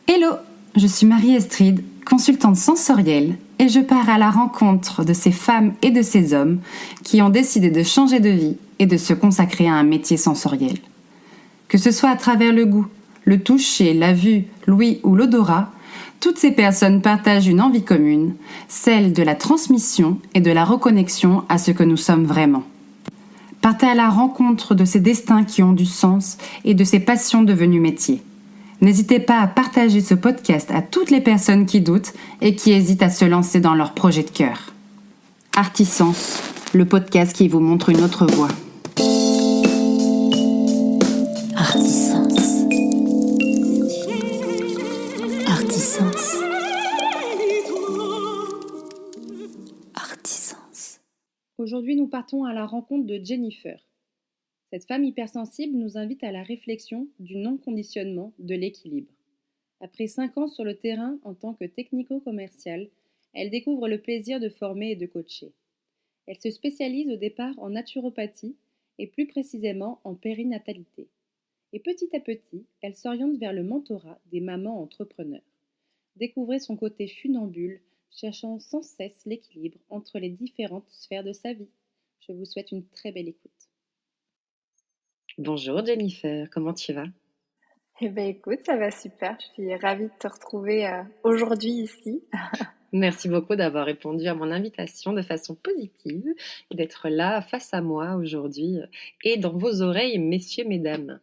Hello, je suis Marie-Estride, consultante sensorielle, et je pars à la rencontre de ces femmes et de ces hommes qui ont décidé de changer de vie et de se consacrer à un métier sensoriel. Que ce soit à travers le goût, le toucher, la vue, l'ouïe ou l'odorat, toutes ces personnes partagent une envie commune, celle de la transmission et de la reconnexion à ce que nous sommes vraiment. Partez à la rencontre de ces destins qui ont du sens et de ces passions devenues métiers. N'hésitez pas à partager ce podcast à toutes les personnes qui doutent et qui hésitent à se lancer dans leur projet de cœur. Artisans, le podcast qui vous montre une autre voie. Artisans. Artisans. Artisans. Aujourd'hui, nous partons à la rencontre de Jennifer. Cette femme hypersensible nous invite à la réflexion du non-conditionnement de l'équilibre. Après 5 ans sur le terrain en tant que technico-commerciale, elle découvre le plaisir de former et de coacher. Elle se spécialise au départ en naturopathie et plus précisément en périnatalité. Et petit à petit, elle s'oriente vers le mentorat des mamans entrepreneurs. Découvrez son côté funambule, cherchant sans cesse l'équilibre entre les différentes sphères de sa vie. Je vous souhaite une très belle écoute. Bonjour Jennifer, comment tu vas? Eh bien écoute, ça va super, je suis ravie de te retrouver aujourd'hui ici. Merci beaucoup d'avoir répondu à mon invitation de façon positive et d'être là face à moi aujourd'hui et dans vos oreilles, messieurs, mesdames.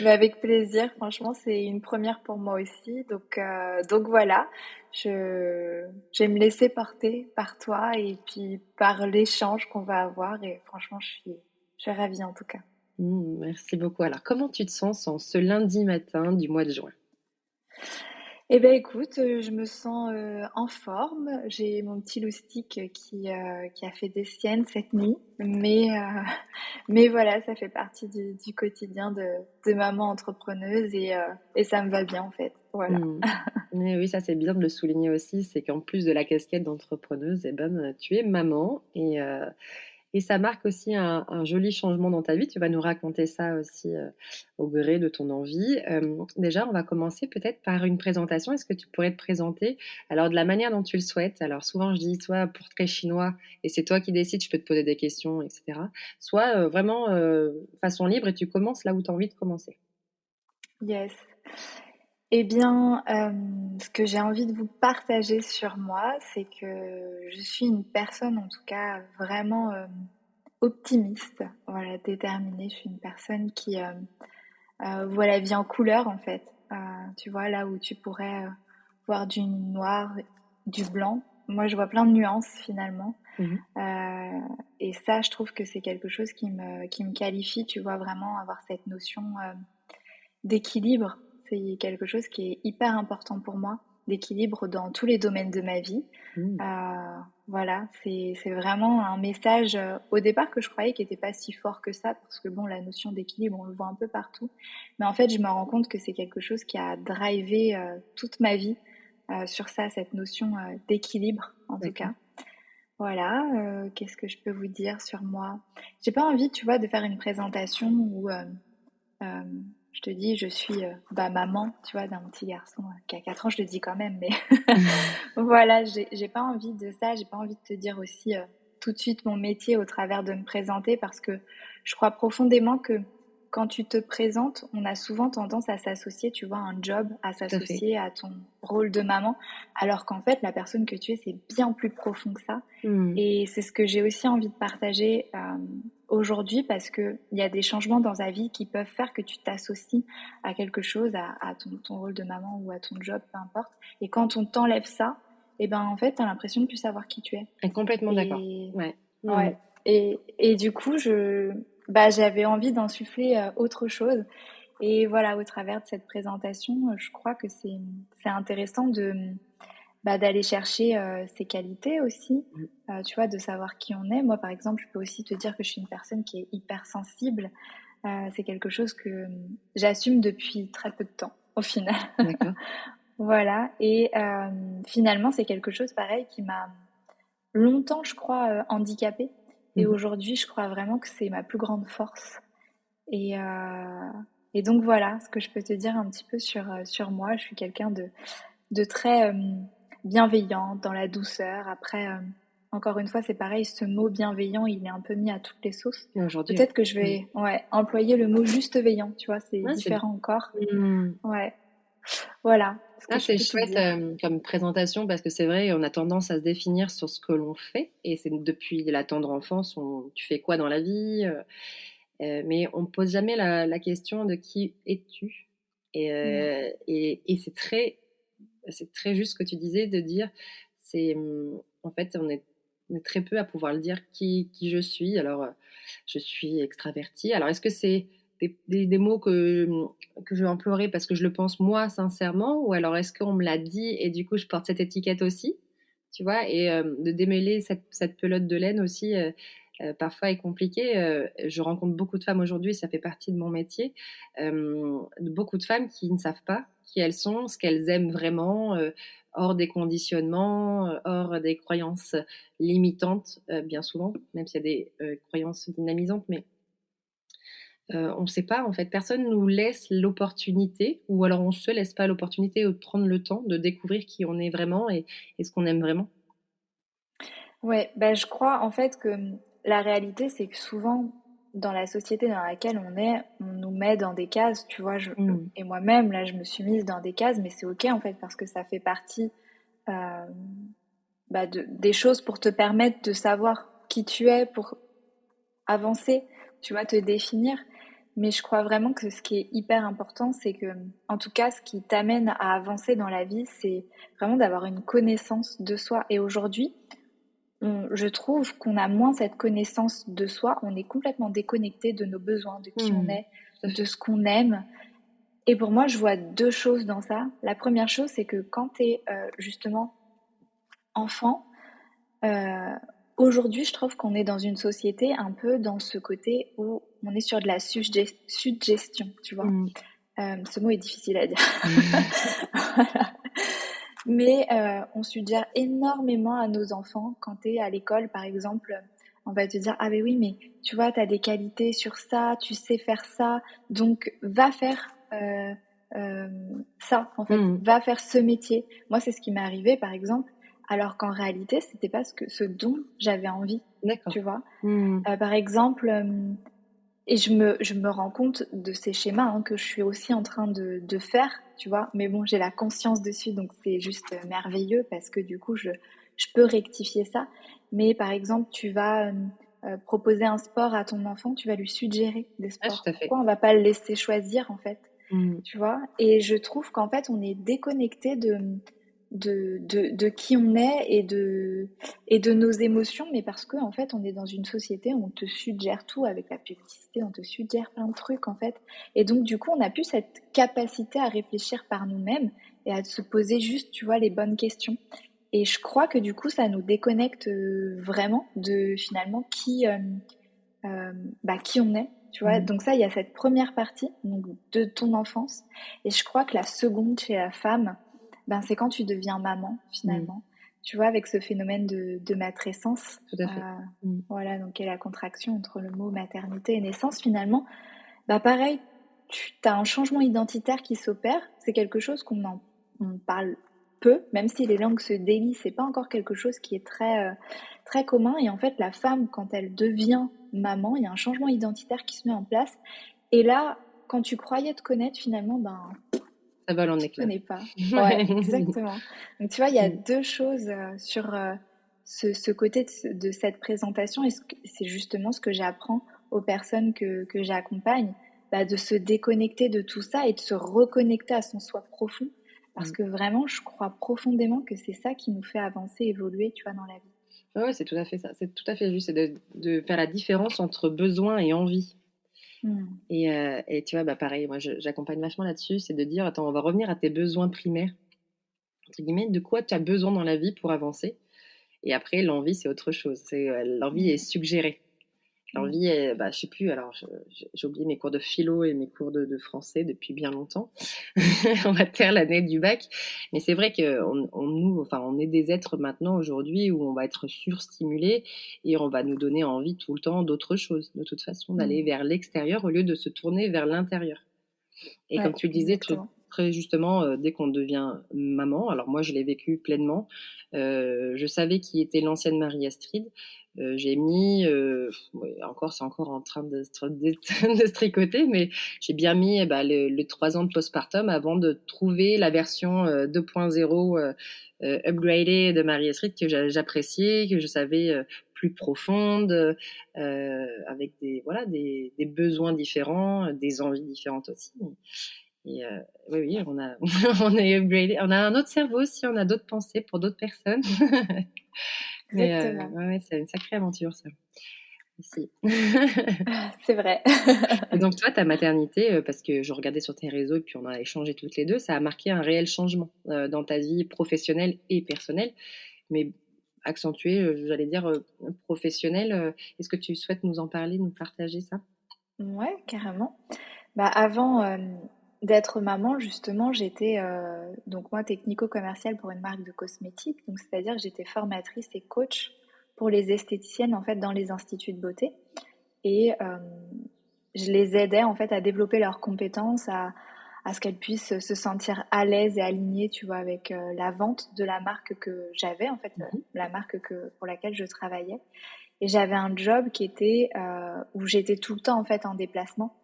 Mais avec plaisir, franchement c'est une première pour moi aussi, donc voilà, je vais me laisser porter par toi et puis par l'échange qu'on va avoir et franchement je suis ravie en tout cas. Merci beaucoup. Alors, comment tu te sens en ce lundi matin du mois de juin? Eh ben écoute, je me sens, en forme. J'ai mon petit loustic, qui a fait des siennes cette nuit, mais voilà, ça fait partie du quotidien de maman entrepreneuse et ça me va bien en fait, voilà. Mmh. Eh oui, ça c'est bien de le souligner aussi, c'est qu'en plus de la casquette d'entrepreneuse, eh ben, tu es maman et ça marque aussi un joli changement dans ta vie. Tu vas nous raconter ça aussi, au gré de ton envie. Déjà, on va commencer peut-être par une présentation. Est-ce que tu pourrais te présenter, alors de la manière dont tu le souhaites? Alors souvent je dis soit portrait chinois et c'est toi qui décides, je peux te poser des questions et cetera. Soit, vraiment, façon libre et tu commences là où tu as envie de commencer. Yes. Eh bien, ce que j'ai envie de vous partager sur moi, c'est que je suis une personne, en tout cas, vraiment, optimiste, voilà, déterminée. Je suis une personne qui, voit la vie en couleur, en fait. Tu vois, là où tu pourrais, voir du noir, du blanc, moi, je vois plein de nuances, finalement. Mmh. Et ça, je trouve que c'est quelque chose qui me qualifie, tu vois, vraiment avoir cette notion, d'équilibre. C'est quelque chose qui est hyper important pour moi, d'équilibre dans tous les domaines de ma vie. Mmh. Voilà, c'est vraiment un message, au départ que je croyais qui était pas si fort que ça parce que bon, la notion d'équilibre, on le voit un peu partout. Mais en fait, je me rends compte que c'est quelque chose qui a drivé, toute ma vie, sur ça, cette notion, d'équilibre, en tout D'accord. cas. Voilà, qu'est-ce que je peux vous dire sur moi? J'ai pas envie, tu vois, de faire une présentation où, je te dis, je suis bah, maman, tu vois, d'un petit garçon qui a 4 ans, je le dis quand même, mais voilà, j'ai pas envie de ça, j'ai pas envie de te dire aussi tout de suite mon métier au travers de me présenter parce que je crois profondément que quand tu te présentes, on a souvent tendance à s'associer, tu vois, à un job, à Tout à fait. s'associer à ton rôle de maman, alors qu'en fait, la personne que tu es, c'est bien plus profond que ça. Mmh. Et c'est ce que j'ai aussi envie de partager aujourd'hui parce qu'il y a des changements dans ta vie qui peuvent faire que tu t'associes à quelque chose, à ton rôle de maman ou à ton job, peu importe. Et quand on t'enlève ça, et ben en fait, tu as l'impression de plus savoir qui tu es. Complètement d'accord. Et Ouais. Mmh. ouais. Et du coup, bah, j'avais envie d'insuffler autre chose. Et voilà, au travers de cette présentation, je crois que c'est intéressant bah, d'aller chercher ses qualités aussi, Mmh. tu vois, de savoir qui on est. Moi, par exemple, je peux aussi te dire que je suis une personne qui est hyper sensible. C'est quelque chose que j'assume depuis très peu de temps, au final. D'accord. Voilà. Et finalement, c'est quelque chose pareil qui m'a longtemps, je crois, handicapée. Et Mmh. aujourd'hui, je crois vraiment que c'est ma plus grande force. Et, Et donc voilà ce que je peux te dire un petit peu sur moi. Je suis quelqu'un de très bienveillant, dans la douceur. Après, encore une fois, c'est pareil, ce mot bienveillant, il est un peu mis à toutes les sauces. Et aujourd'hui, Peut-être que je vais employer le mot juste veillant, tu vois, c'est ouais, c'est différent encore. Mmh. Ouais, voilà ce que je C'est peux te chouette dire. comme présentation parce que c'est vrai, on a tendance à se définir sur ce que l'on fait et c'est depuis la tendre enfance, tu fais quoi dans la vie mais on ne pose jamais la question de qui es-tu Mm. et c'est très juste ce que tu disais de dire, en fait, on est très peu à pouvoir le dire qui je suis. Alors, je suis extravertie. Alors, est-ce que c'est des mots que je vais implorer parce que je le pense moi sincèrement ou alors est-ce qu'on me l'a dit et du coup je porte cette étiquette aussi, tu vois? Et de démêler cette pelote de laine aussi, parfois est compliqué. Je rencontre beaucoup de femmes aujourd'hui, ça fait partie de mon métier, beaucoup de femmes qui ne savent pas qui elles sont, ce qu'elles aiment vraiment, hors des conditionnements, hors des croyances limitantes, bien souvent, même s'il y a des croyances dynamisantes, mais on ne sait pas en fait. Personne nous laisse l'opportunité, ou alors on se laisse pas l'opportunité de prendre le temps de découvrir qui on est vraiment et ce qu'on aime vraiment. Ouais, bah, je crois en fait que la réalité, c'est que souvent, dans la société dans laquelle on est, on nous met dans des cases, tu vois. Mmh. Et moi-même, là, je me suis mise dans des cases, mais c'est OK en fait, parce que ça fait partie euh, des choses pour te permettre de savoir qui tu es, pour avancer, tu vois, te définir. Mais je crois vraiment que ce qui est hyper important, c'est que, en tout cas, ce qui t'amène à avancer dans la vie, c'est vraiment d'avoir une connaissance de soi. Et aujourd'hui, je trouve qu'on a moins cette connaissance de soi, on est complètement déconnecté de nos besoins, de qui on Mmh. est, Tout à de fait. ce qu'on aime. Et pour moi, je vois deux choses dans ça. La première chose, c'est que quand tu es justement enfant, euh, aujourd'hui, je trouve qu'on est dans une société un peu dans ce côté où on est sur de la suggestion, tu vois. Mmh. Ce mot est difficile à dire. Voilà. Mais on suggère énormément à nos enfants quand tu es à l'école, par exemple. On va te dire, ah ben oui, mais tu vois, tu as des qualités sur ça, tu sais faire ça, donc va faire euh, ça, en fait, Mmh. va faire ce métier. Moi, c'est ce qui m'est arrivé, par exemple, alors qu'en réalité, c'était pas ce dont j'avais envie, D'accord. tu vois. Mmh. Par exemple, et je me rends compte de ces schémas hein, que je suis aussi en train de faire, tu vois. Mais bon, j'ai la conscience dessus, donc c'est juste merveilleux parce que du coup, je peux rectifier ça. Mais par exemple, tu vas proposer un sport à ton enfant, tu vas lui suggérer des Ah, sports. tout à fait. Pourquoi on va pas le laisser choisir en fait, Mmh. tu vois? Et je trouve qu'en fait, on est déconnecté de qui on est et de nos émotions, mais parce que en fait, on est dans une société où on te suggère tout avec la publicité, on te suggère plein de trucs en fait. Et donc, du coup, on n'a plus cette capacité à réfléchir par nous-mêmes et à se poser juste, tu vois, les bonnes questions. Et je crois que du coup, ça nous déconnecte vraiment de finalement euh, qui on est, tu vois. Mmh. Donc ça, il y a cette première partie donc, de ton enfance. Et je crois que la seconde chez la femme, c'est quand tu deviens maman, Mmh. finalement. Tu vois, avec ce phénomène de matrescence. Tout à fait. Mmh. Voilà, donc et la contraction entre le mot maternité et naissance, finalement. Pareil, tu as un changement identitaire qui s'opère. C'est quelque chose on parle peu, même si les langues se délient, c'est pas encore quelque chose qui est très commun. Et en fait, la femme, quand elle devient maman, il y a un changement identitaire qui se met en place. Et là, quand tu croyais te connaître, finalement, Ça vole en tu te éclats. connais pas. Ouais, Ouais. exactement. Donc tu vois, il y a Mmh. deux choses sur ce côté de cette présentation, et c'est justement ce que j'apprends aux personnes que j'accompagne, de se déconnecter de tout ça et de se reconnecter à son soi profond. Parce Mmh. que vraiment, je crois profondément que c'est ça qui nous fait avancer, évoluer, tu vois, dans la vie. Ouais, ouais, c'est tout à fait ça. C'est tout à fait juste, c'est de faire la différence entre besoin et envie. Hmm. Et tu vois, pareil, moi j'accompagne vachement là-dessus, c'est de dire: «Attends, on va revenir à tes besoins primaires», entre guillemets, de quoi tu as besoin dans la vie pour avancer et après l'envie, c'est autre chose. L'envie est Hmm. suggérée. Hmm. L'envie est je sais plus, alors j'ai oublié mes cours de philo et mes cours de français depuis bien longtemps. On va taire l'année du bac, mais c'est vrai on est des êtres maintenant aujourd'hui où on va être surstimulés et on va nous donner envie tout le temps d'autre chose, de toute façon, d'aller Hmm. vers l'extérieur au lieu de se tourner vers l'intérieur. Et comme Ouais, tu le disais exactement. très justement, dès qu'on devient maman, alors moi je l'ai vécu pleinement, je savais qui était l'ancienne Marie-Astrid, j'ai mis, ouais, encore c'est encore en train de se tricoter, mais j'ai bien mis, bah, le 3 ans de postpartum avant de trouver la version, 2.0, upgradée de Marie-Astrid que j'appréciais, que je savais, plus profonde, avec des voilà, des besoins différents, des envies différentes aussi. Et oui, oui, on a on est upgradé. On a un autre cerveau aussi, on a d'autres pensées pour d'autres personnes. Mais Exactement. ouais, ouais, c'est une sacrée aventure ça, aussi. C'est vrai. Et donc toi, ta maternité, parce que je regardais sur tes réseaux et puis on en a échangé toutes les 2, ça a marqué un réel changement, dans ta vie professionnelle et personnelle, mais accentué, j'allais dire, professionnelle, est-ce que tu souhaites nous en parler, nous partager ça? Ouais, carrément. Bah, avant, d'être maman, justement, j'étais, donc moi technico-commerciale pour une marque de cosmétiques, donc c'est-à-dire que j'étais formatrice et coach pour les esthéticiennes, en fait, dans les instituts de beauté et je les aidais, en fait, à développer leurs compétences, à ce qu'elles puissent se sentir à l'aise et alignées, tu vois, avec, la vente de la marque que j'avais, en fait, Mmh. la marque pour laquelle je travaillais et j'avais un job qui était, où j'étais tout le temps, en fait, en déplacement.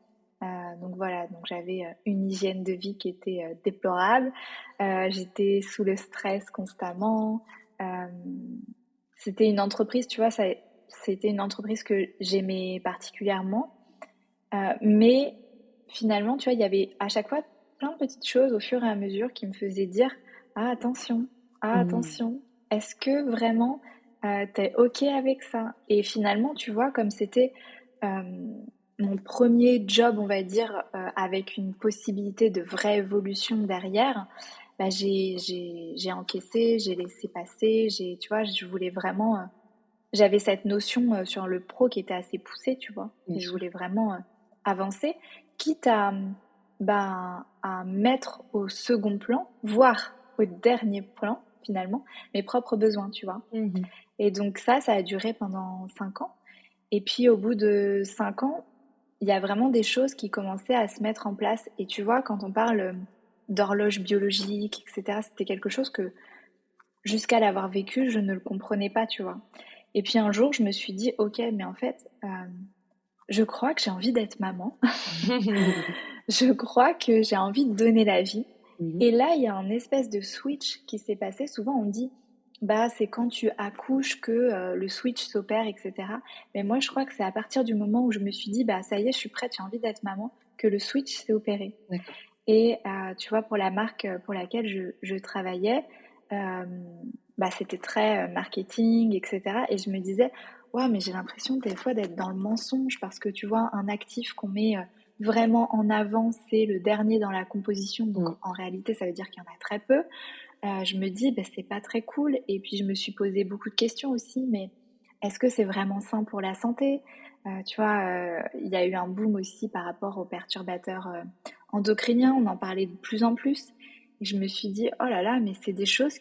Donc voilà, donc j'avais une hygiène de vie qui était déplorable. J'étais sous le stress constamment. Euh, C'était une entreprise, tu vois, c'était une entreprise que j'aimais particulièrement. Mais finalement, tu vois, il y avait à chaque fois plein de petites choses au fur et à mesure qui me faisaient dire, ah Mmh. attention, est-ce que vraiment t'es OK avec ça? Et finalement, tu vois, comme c'était euh, mon premier job, on va dire, avec une possibilité de vraie évolution derrière, bah, j'ai encaissé, j'ai laissé passer, tu vois, je voulais vraiment, j'avais cette notion sur le pro qui était assez poussée, tu vois, Bien et je sûr. voulais vraiment avancer, quitte à mettre au second plan, voire au dernier plan, finalement, mes propres besoins, tu vois. Mmh. Et donc ça a duré pendant 5 ans. Et puis au bout de 5 ans, il y a vraiment des choses qui commençaient à se mettre en place. Et tu vois, quand on parle d'horloge biologique, etc., c'était quelque chose que jusqu'à l'avoir vécu, je ne le comprenais pas, tu vois. Et puis un jour, je me suis dit, ok, mais en fait, je crois que j'ai envie d'être maman. Je crois que j'ai envie de donner la vie. Mmh. Et là, il y a un espèce de switch qui s'est passé. Souvent, on dit, bah, c'est quand tu accouches que le switch s'opère, etc. Mais moi, je crois que c'est à partir du moment où je me suis dit, bah, ça y est, je suis prête, j'ai envie d'être maman, que le switch s'est opéré. D'accord. Et tu vois, pour la marque pour laquelle je travaillais, euh, bah, c'était très marketing, etc. Et je me disais, ouais, mais j'ai l'impression des fois d'être dans le mensonge parce que tu vois, un actif qu'on met vraiment en avant, c'est le dernier dans la composition. Donc Mmh. en réalité, ça veut dire qu'il y en a très peu. Je me dis, bah, c'est pas très cool. Et puis je me suis posé beaucoup de questions aussi, mais est-ce que c'est vraiment sain pour la santé? Tu vois, il y a eu un boom aussi par rapport aux perturbateurs endocriniens, on en parlait de plus en plus. Et je me suis dit, oh là là, mais c'est des choses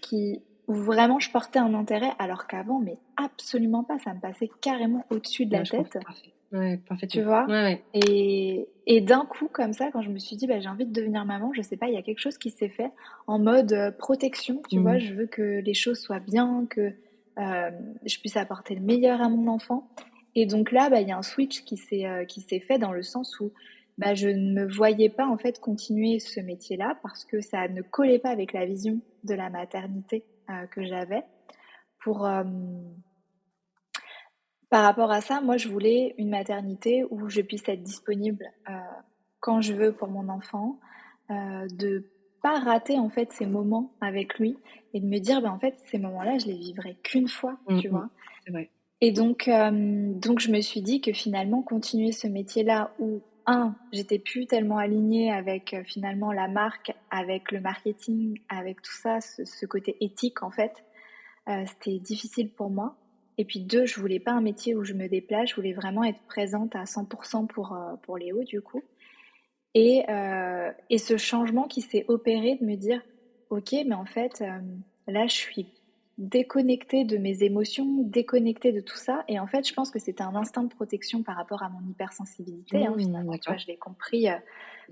où vraiment je portais un intérêt, alors qu'avant, mais absolument pas, ça me passait carrément au-dessus de Ouais, la je comprends tête, parfait. Ouais, tu parfaitement. vois. Ouais, ouais. Et d'un coup, comme ça, quand je me suis dit, bah, j'ai envie de devenir maman, je sais pas, il y a quelque chose qui s'est fait en mode protection, tu vois, Mmh. je veux que les choses soient bien, que euh, je puisse apporter le meilleur à mon enfant. Et donc là, bah, il y a un switch qui s'est fait dans le sens où bah, je ne me voyais pas en fait continuer ce métier-là parce que ça ne collait pas avec la vision de la maternité que j'avais. Pour, Par rapport à ça, moi, je voulais une maternité où je puisse être disponible quand je veux pour mon enfant, de pas rater en fait ces moments avec lui et de me dire, ben, en fait, ces moments-là, je les vivrai qu'une fois, Mmh tu mh. vois. C'est vrai. Et donc, je me suis dit que finalement, continuer ce métier-là où, j'étais plus tellement alignée avec finalement la marque, avec le marketing, avec tout ça, ce côté éthique en fait, c'était difficile pour moi. Et puis deux, je voulais pas un métier où je me déplace, je voulais vraiment être présente à 100% pour Léo du coup. Et ce changement qui s'est opéré de me dire, ok, mais en fait, là, je suis déconnectée de mes émotions, déconnectée de tout ça. Et en fait, je pense que c'était un instinct de protection par rapport à mon hypersensibilité, hein, finalement. Tu vois, D'accord. je l'ai compris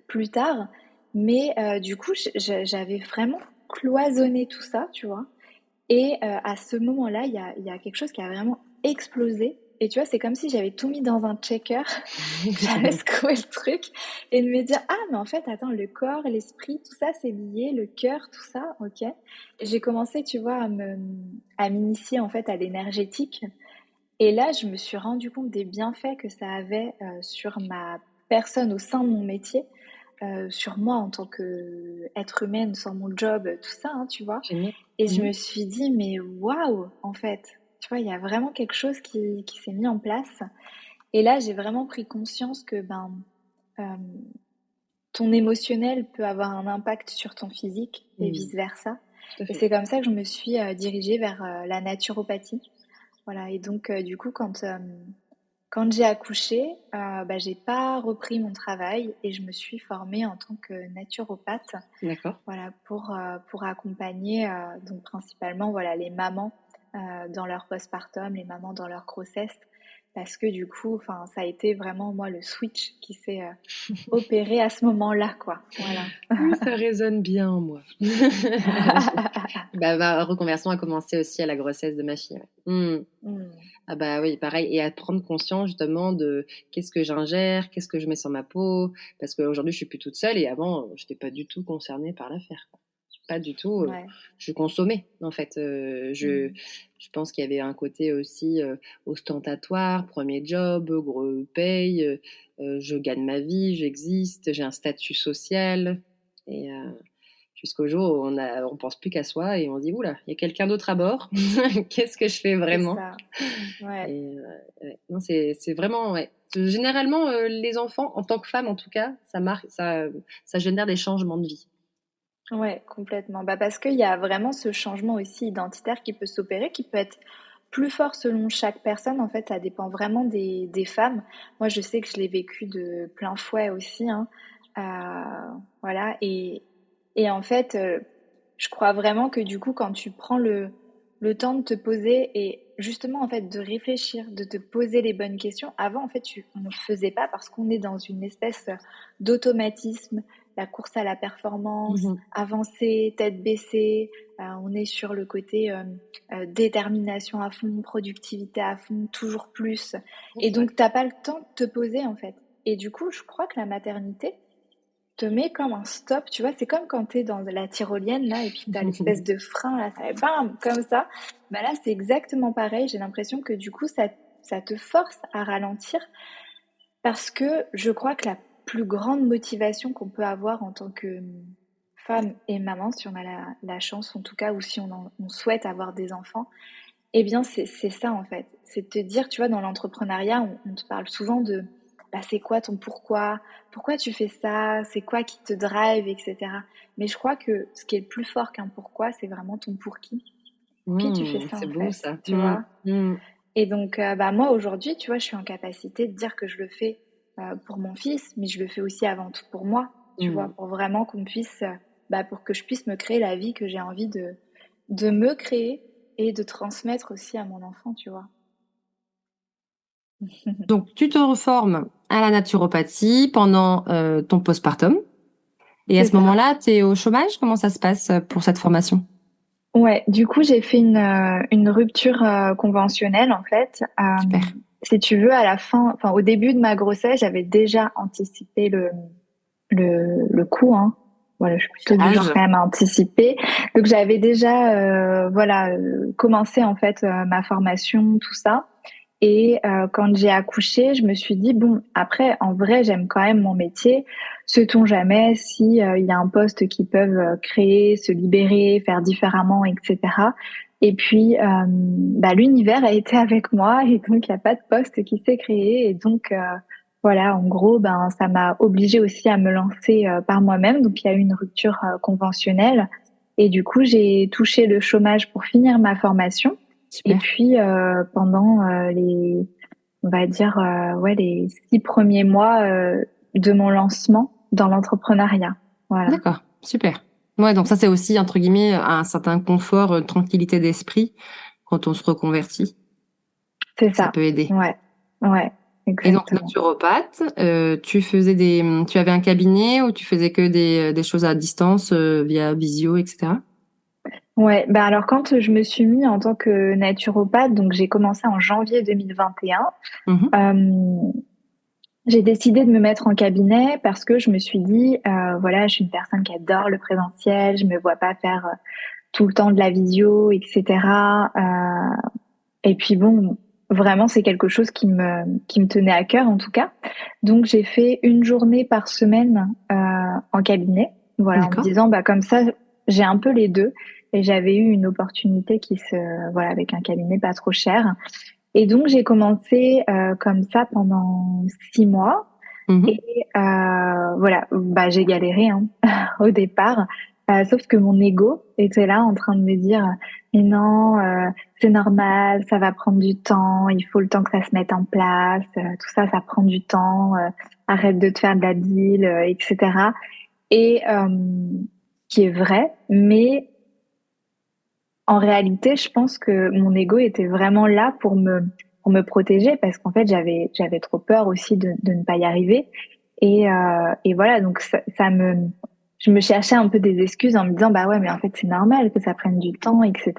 plus tard. Mais du coup, j'avais vraiment cloisonné tout ça, tu vois. Et à ce moment-là, il y a quelque chose qui a vraiment explosé. Et tu vois, c'est comme si j'avais tout mis dans un checker, j'avais secoué le truc, et de me dire, ah, mais en fait, attends, le corps, l'esprit, tout ça, c'est lié, le cœur, tout ça, ok. Et j'ai commencé, tu vois, à m'initier en fait à l'énergétique. Et là, je me suis rendu compte des bienfaits que ça avait sur ma personne au sein de mon métier, sur moi en tant qu'être humaine, sur mon job, tout ça, hein, tu vois. Génial. Et je me suis dit, mais waouh, en fait, tu vois, il y a vraiment quelque chose qui s'est mis en place. Et là, j'ai vraiment pris conscience que euh, ton émotionnel peut avoir un impact sur ton physique et vice-versa. Tout à Et fait. c'est comme ça que je me suis dirigée vers la naturopathie. Voilà, et donc du coup, quand j'ai accouché, j'ai pas repris mon travail et je me suis formée en tant que naturopathe. D'accord. Voilà, pour accompagner donc principalement voilà, les mamans dans leur postpartum, les mamans dans leur grossesse, parce que du coup, ça a été vraiment moi le switch qui s'est opéré à ce moment-là, quoi. Voilà. Oui, ça résonne bien en moi. Ma reconversion a commencé aussi à la grossesse de ma fille. Ouais. Mm. Ah bah oui, pareil, et à prendre conscience justement de qu'est-ce que j'ingère, qu'est-ce que je mets sur ma peau, parce qu'aujourd'hui je suis plus toute seule et avant je n'étais pas du tout concernée par l'affaire, quoi. Pas du tout. Ouais. Je consommais en fait. Je pense qu'il y avait un côté aussi ostentatoire, premier job, gros paye, je gagne ma vie, j'existe, j'ai un statut social et jusqu'au jour où on pense plus qu'à soi et on se dit oula, il y a quelqu'un d'autre à bord. Qu'est-ce que je fais C'est vraiment? ça. Ouais. Et ouais. Non, c'est vraiment ouais. Généralement, les enfants, en tant que femme en tout cas, ça génère des changements de vie. Ouais, complètement. Parce qu'il y a vraiment ce changement aussi identitaire qui peut s'opérer, qui peut être plus fort selon chaque personne. En fait, ça dépend vraiment des femmes. Moi, je sais que je l'ai vécu de plein fouet aussi, hein. Voilà. Et en fait, je crois vraiment que du coup, quand tu prends le temps de te poser et justement, en fait, de réfléchir, de te poser les bonnes questions. Avant, en fait, on ne faisait pas parce qu'on est dans une espèce d'automatisme, la course à la performance, avancer, tête baissée. On est sur le côté détermination à fond, productivité à fond, toujours plus. Et donc, t'as pas le temps de te poser, en fait. Et du coup, je crois que la maternité te met comme un stop, tu vois, c'est comme quand t'es dans la tyrolienne, là, et puis t'as l'espèce de frein, là, ça fait bam, comme ça. Là, c'est exactement pareil. J'ai l'impression que du coup, ça te force à ralentir parce que je crois que la plus grande motivation qu'on peut avoir en tant que femme et maman, si on a la chance en tout cas, ou si on souhaite avoir des enfants, eh bien c'est ça en fait. C'est de te dire, tu vois, dans l'entrepreneuriat, on te parle souvent de c'est quoi ton pourquoi tu fais ça, c'est quoi qui te drive, etc. Mais je crois que ce qui est le plus fort qu'un pourquoi, c'est vraiment ton pour qui. Pour qui tu fais ça C'est en beau fait, ça. tu vois. Et donc, moi aujourd'hui, tu vois, je suis en capacité de dire que je le fais pour mon fils, mais je le fais aussi avant tout pour moi, tu vois, pour vraiment qu'on puisse, pour que je puisse me créer la vie que j'ai envie de me créer et de transmettre aussi à mon enfant, tu vois. Donc, tu te reformes à la naturopathie pendant ton postpartum. Et à C'est ce ça. moment-là, tu es au chômage? Comment ça se passe pour cette formation? Ouais, du coup, j'ai fait une rupture conventionnelle, en fait. Super. Si tu veux, au début de ma grossesse, j'avais déjà anticipé le coup, hein. Voilà, je suis plutôt du genre quand même à anticiper. Donc, j'avais déjà, commencé, en fait, ma formation, tout ça. Et quand j'ai accouché, je me suis dit, bon, après, en vrai, j'aime quand même mon métier. Sait-on jamais si il y a un poste qu'ils peuvent créer, se libérer, faire différemment, etc. Et puis, l'univers a été avec moi et donc il n'y a pas de poste qui s'est créé. Et donc, voilà, en gros, ça m'a obligée aussi à me lancer par moi-même. Donc, il y a eu une rupture conventionnelle. Et du coup, j'ai touché le chômage pour finir ma formation. Super. Et puis pendant on va dire les 6 premiers mois de mon lancement dans l'entrepreneuriat. Voilà. D'accord, super. Ouais, donc ça, c'est aussi, entre guillemets, un certain confort, tranquillité d'esprit quand on se reconvertit. C'est Ça ça. peut aider. Ouais, Et donc, exactement. naturopathe, tu avais un cabinet ou tu faisais que des choses à distance, via visio, etc. Ouais, bah alors quand je me suis mis en tant que naturopathe, donc j'ai commencé en janvier 2021, Mhm. j'ai décidé de me mettre en cabinet parce que je me suis dit, voilà, je suis une personne qui adore le présentiel, je me vois pas faire tout le temps de la visio, etc. Et puis bon, vraiment, c'est quelque chose qui me tenait à cœur en tout cas. Donc j'ai fait une journée par semaine en cabinet, voilà, en me D'accord. disant, bah comme ça, j'ai un peu les deux. Et j'avais eu une opportunité voilà, avec un cabinet pas trop cher. Et donc j'ai commencé comme ça pendant 6 mois. Mhm. Et voilà, bah j'ai galéré hein, au départ, sauf que mon ego était là en train de me dire, mais non, c'est normal, ça va prendre du temps, il faut le temps que ça se mette en place, tout ça, ça prend du temps, arrête de te faire de la bile, etc. Et qui est vrai, mais en réalité, je pense que mon ego était vraiment là pour me protéger parce qu'en fait, j'avais trop peur aussi de ne pas y arriver. Et voilà, donc je me cherchais un peu des excuses en me disant, bah ouais, mais en fait, c'est normal que ça prenne du temps, etc.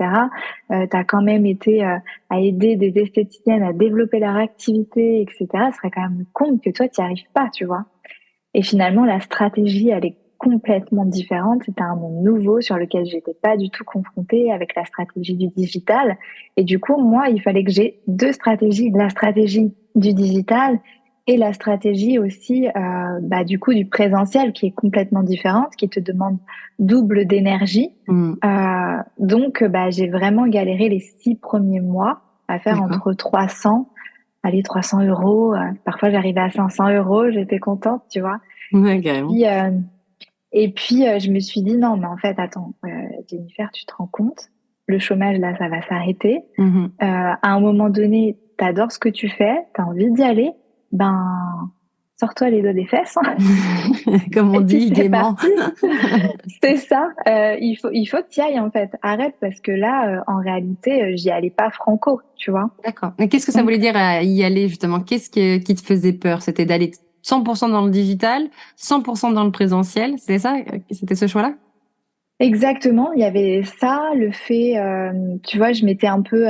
T'as quand même été à aider des esthéticiennes à développer leur activité, etc. Ce serait quand même con que toi, tu n'y arrives pas, tu vois. Et finalement, la stratégie, elle est complètement différente. C'était un monde nouveau sur lequel j'étais pas du tout confrontée avec la stratégie du digital. Et du coup, moi, il fallait que j'ai deux stratégies. La stratégie du digital et la stratégie aussi, bah, du coup, du présentiel qui est complètement différente, qui te demande double d'énergie. Mhm. Donc, bah, j'ai vraiment galéré les 6 premiers mois à faire D'accord. entre 300, allez, 300 euros. Parfois, j'arrivais à 500 euros. J'étais contente, tu vois. Ouais, Et carrément. puis, je me suis dit, non, mais en fait, attends, Jennifer, tu te rends compte, le chômage, là, ça va s'arrêter. Mhm. À un moment donné, t'adores ce que tu fais, t'as envie d'y aller, ben, sors-toi les doigts des fesses, hein, Comme on et puis dit c'est gaiement. parti. C'est ça. Il faut que tu y ailles, en fait. Arrête, parce que là, en réalité, j'y allais pas franco, tu vois. D'accord. Mais qu'est-ce que ça Donc, voulait dire à y aller, justement? Qui te faisait peur? C'était d'aller 100% dans le digital, 100% dans le présentiel? C'était ça? C'était ce choix-là? exactement, il y avait ça, le fait, tu vois, je m'étais un peu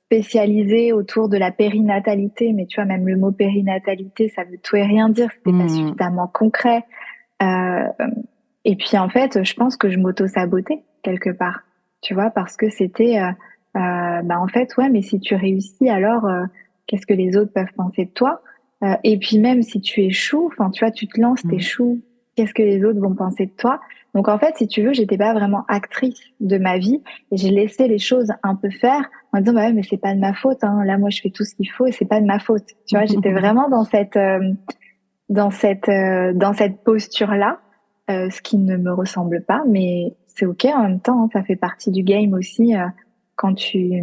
spécialisée autour de la périnatalité, mais tu vois, même le mot périnatalité, ça veut tout et rien dire, c'était pas Mhm. suffisamment concret. Euh, et puis en fait, je pense que je m'auto-sabotais quelque part, tu vois, parce que c'était, bah en fait, ouais, mais si tu réussis, alors qu'est-ce que les autres peuvent penser de toi? Et puis même si tu échoues, enfin, tu vois, tu te lances, Mhm. t'échoues, qu'est-ce que les autres vont penser de toi? Donc en fait, si tu veux, j'étais pas vraiment actrice de ma vie et j'ai laissé les choses un peu faire en disant bah ouais, mais c'est pas de ma faute, hein. Là, moi, je fais tout ce qu'il faut et c'est pas de ma faute. Tu vois, j'étais vraiment dans cette posture-là, ce qui ne me ressemble pas, mais c'est ok en même temps, hein, ça fait partie du game aussi. Quand tu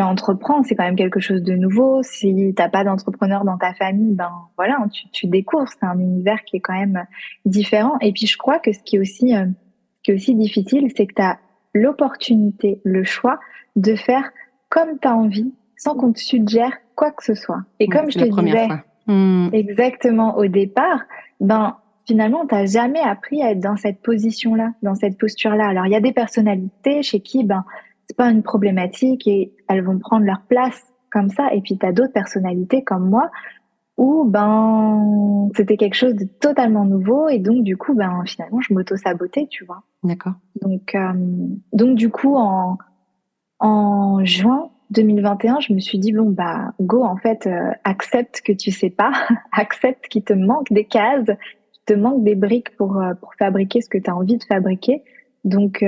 entreprends, c'est quand même quelque chose de nouveau. Si t'as pas d'entrepreneur dans ta famille, ben voilà, hein, tu découvres. C'est un univers qui est quand même différent. Et puis je crois que ce qui est aussi difficile, c'est que tu as l'opportunité, le choix de faire comme tu as envie, sans qu'on te suggère quoi que ce soit. Et Ouais, comme je c'est te la première disais fois. Mhm. exactement au départ, ben finalement, t'as jamais appris à être dans cette position-là, dans cette posture-là. Alors, il y a des personnalités chez qui, ben, c'est pas une problématique et elles vont prendre leur place comme ça. Et puis, t'as d'autres personnalités comme moi où, ben, c'était quelque chose de totalement nouveau et donc, du coup, ben, finalement, je m'auto-sabotais, tu vois. D'accord. Donc, du coup, en juin 2021, je me suis dit, bon, bah, go, en fait, accepte que tu sais pas, accepte qu'il te manque des cases, qu'il te manque des briques pour fabriquer ce que tu as envie de fabriquer. Donc,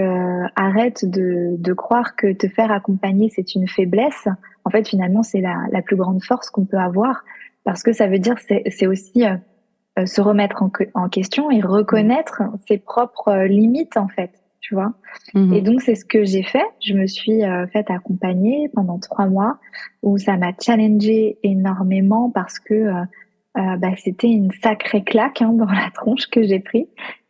arrête de croire que te faire accompagner, c'est une faiblesse. En fait, finalement, c'est la plus grande force qu'on peut avoir parce que ça veut dire, c'est aussi se remettre en question et Mhm. reconnaître ses propres limites, en fait, tu vois. Et Mhm. donc, c'est ce que j'ai fait. Je me suis faite accompagner pendant 3 mois où ça m'a challengée énormément parce que bah, c'était une sacrée claque hein, dans la tronche que j'ai pris.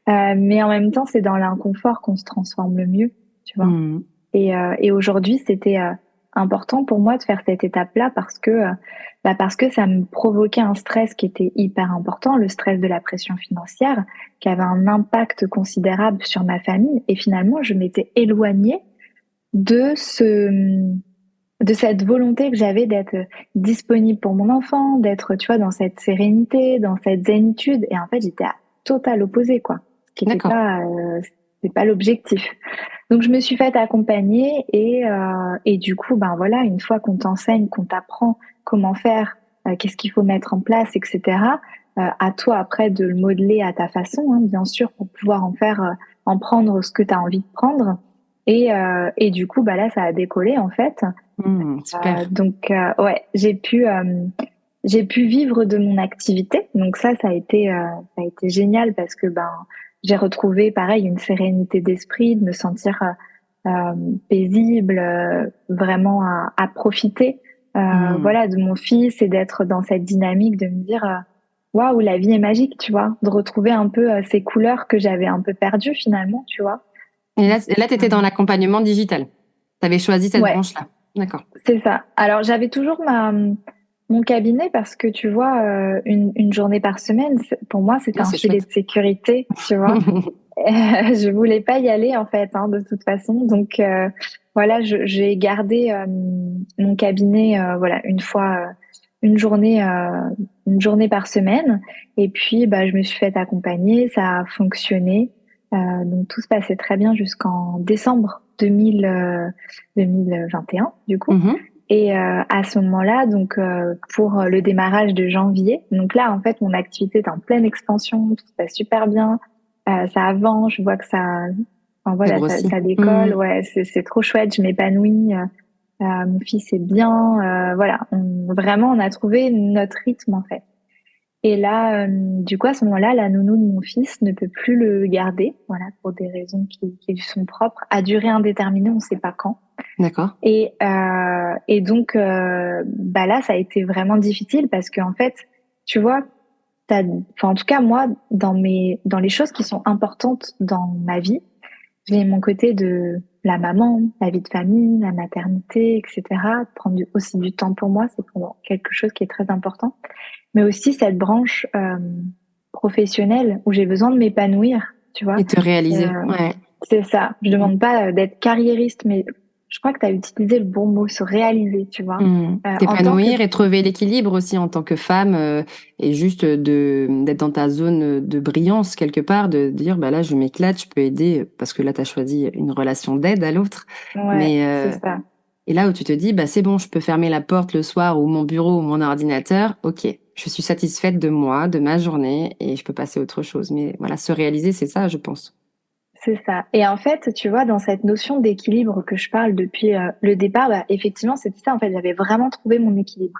Mais en même temps, c'est dans l'inconfort qu'on se transforme le mieux, tu vois. Mmh. Et aujourd'hui, c'était important pour moi de faire cette étape-là parce que ça me provoquait un stress qui était hyper important, le stress de la pression financière, qui avait un impact considérable sur ma famille. Et finalement, je m'étais éloignée de de cette volonté que j'avais d'être disponible pour mon enfant, d'être, tu vois, dans cette sérénité, dans cette zénitude. Et en fait, j'étais à total opposé, quoi. Ce qui n'était D'accord. pas, c'est pas l'objectif. Donc, je me suis faite accompagner et du coup, ben voilà, une fois qu'on t'enseigne, qu'on t'apprend comment faire, qu'est-ce qu'il faut mettre en place, etc., à toi après de le modeler à ta façon, hein, bien sûr, pour pouvoir en faire, en prendre ce que tu as envie de prendre. Et du coup, bah là, ça a décollé en fait. Super. Donc, ouais, j'ai pu vivre de mon activité. Donc ça a été génial parce que ben, j'ai retrouvé, pareil, une sérénité d'esprit, de me sentir paisible, vraiment à profiter, voilà, de mon fils et d'être dans cette dynamique de me dire, waouh, la vie est magique, tu vois, de retrouver un peu ces couleurs que j'avais un peu perdues finalement, tu vois. Et là, tu étais dans l'accompagnement digital. Tu avais choisi cette Ouais, branche-là. D'accord. c'est ça. Alors, j'avais toujours mon cabinet parce que tu vois, une journée par semaine, pour moi, c'était Ah, un c'est filet chouette. de sécurité, tu vois. Je voulais pas y aller en fait, hein, de toute façon. Donc, voilà, j'ai gardé mon cabinet, voilà, une journée par semaine. Et puis, bah, je me suis fait accompagner, ça a fonctionné. Donc, tout se passait très bien jusqu'en décembre 2021, du coup. Mhm. Et à ce moment-là, donc pour le démarrage de janvier, donc là en fait mon activité est en pleine expansion, tout se passe super bien, ça avance, je vois que enfin Ça voilà, grossit. ça décolle, ouais, c'est trop chouette, je m'épanouis, mon fils est bien, voilà, vraiment on a trouvé notre rythme en fait. Et là, du coup, à ce moment-là, la nounou de mon fils ne peut plus le garder, voilà, pour des raisons qui lui sont propres, à durée indéterminée, on ne sait pas quand. D'accord. Et donc, bah là, ça a été vraiment difficile parce qu'en fait, tu vois, enfin, en tout cas, moi, dans les choses qui sont importantes dans ma vie, j'ai mon côté de la maman, la vie de famille, la maternité, etc. Prendre aussi du temps pour moi, c'est pour moi quelque chose qui est très important. Mais aussi cette branche professionnelle où j'ai besoin de m'épanouir, tu vois. Et te réaliser. Euh, Ouais. c'est ça. Je demande pas d'être carriériste, mais je crois que tu as utilisé le bon mot, se réaliser, tu vois. En tant que T'épanouir et trouver l'équilibre aussi en tant que femme et juste d'être dans ta zone de brillance quelque part, de dire bah là je m'éclate, je peux aider parce que là tu as choisi une relation d'aide à l'autre. ouais, Mais c'est ça. et là où tu te dis bah c'est bon, je peux fermer la porte le soir ou mon bureau ou mon ordinateur, ok, je suis satisfaite de moi, de ma journée et je peux passer à autre chose. Mais voilà, se réaliser, c'est ça, je pense. C'est ça. Et en fait, tu vois, dans cette notion d'équilibre que je parle depuis le départ, bah, effectivement, c'était ça. En fait, j'avais vraiment trouvé mon équilibre.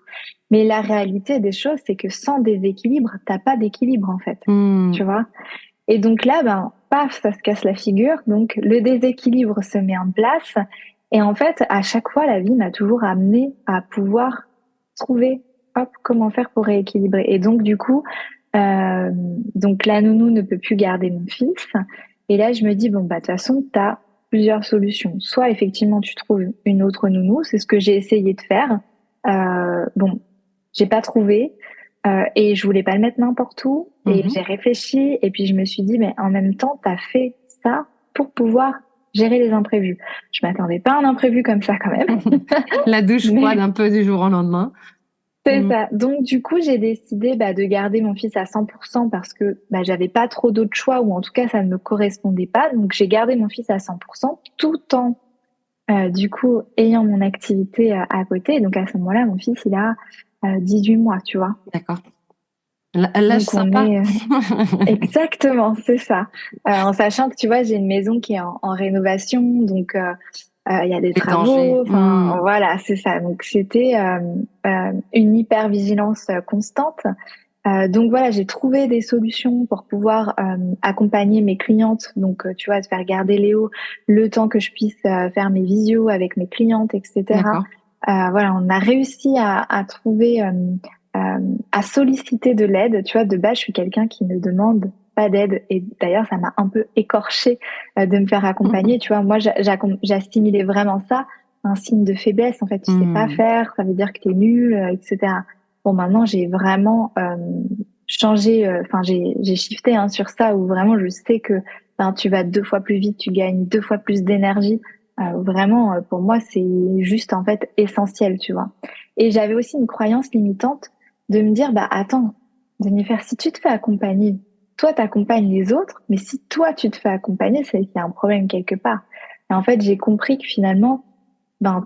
Mais la réalité des choses, c'est que sans déséquilibre, t'as pas d'équilibre, en fait. Hmm, Tu vois? Et donc là, ben, paf, ça se casse la figure. Donc, le déséquilibre se met en place. Et en fait, à chaque fois, la vie m'a toujours amené à pouvoir trouver, hop, comment faire pour rééquilibrer. Et donc, du coup, donc la nounou ne peut plus garder mon fils. Et là, je me dis, bon, bah, de toute façon, tu as plusieurs solutions. Soit, effectivement, tu trouves une autre nounou. C'est ce que j'ai essayé de faire. Bon, j'ai pas trouvé. Et je voulais pas le mettre n'importe où. Et mhm. j'ai réfléchi. Et puis, je me suis dit, mais en même temps, tu as fait ça pour pouvoir gérer les imprévus. Je m'attendais pas à un imprévu comme ça, quand même. La douche froide Mais un peu du jour au lendemain. c'est Hmm, ça. Donc, du coup, j'ai décidé bah, de garder mon fils à 100% parce que bah, j'avais pas trop d'autres choix ou en tout cas, ça ne me correspondait pas. Donc, j'ai gardé mon fils à 100% tout en, du coup, ayant mon activité à côté. Donc, à ce moment-là, mon fils, il a 18 mois, tu vois. d'accord. L'âge Donc, on sympa. est exactement, c'est ça. En sachant que, tu vois, j'ai une maison qui est en rénovation. Donc, il y a des Les dangers. travaux, enfin Hmm, voilà, c'est ça. Donc c'était une hypervigilance constante. Donc voilà, j'ai trouvé des solutions pour pouvoir accompagner mes clientes. Donc tu vois, de faire garder Léo le temps que je puisse faire mes visios avec mes clientes, etc. d'accord. Voilà, on a réussi à trouver, à solliciter de l'aide. Tu vois, de base, je suis quelqu'un qui ne demande pas d'aide. Et d'ailleurs, ça m'a un peu écorchée de me faire accompagner. Tu vois, moi, j'assimilais vraiment ça un signe de faiblesse. En fait, tu sais pas faire, ça veut dire que t'es nul, etc. Bon, maintenant, j'ai vraiment changé. Enfin, j'ai shifté sur ça où vraiment, je sais que tu vas 2 fois plus vite, tu gagnes 2 fois plus d'énergie. Vraiment, pour moi, c'est juste en fait essentiel, tu vois. Et j'avais aussi une croyance limitante de me dire, bah attends, Jennifer, si tu te fais accompagner, toi t'accompagnes les autres, mais si toi tu te fais accompagner, c'est qu'il y a un problème quelque part. Et en fait, j'ai compris que finalement,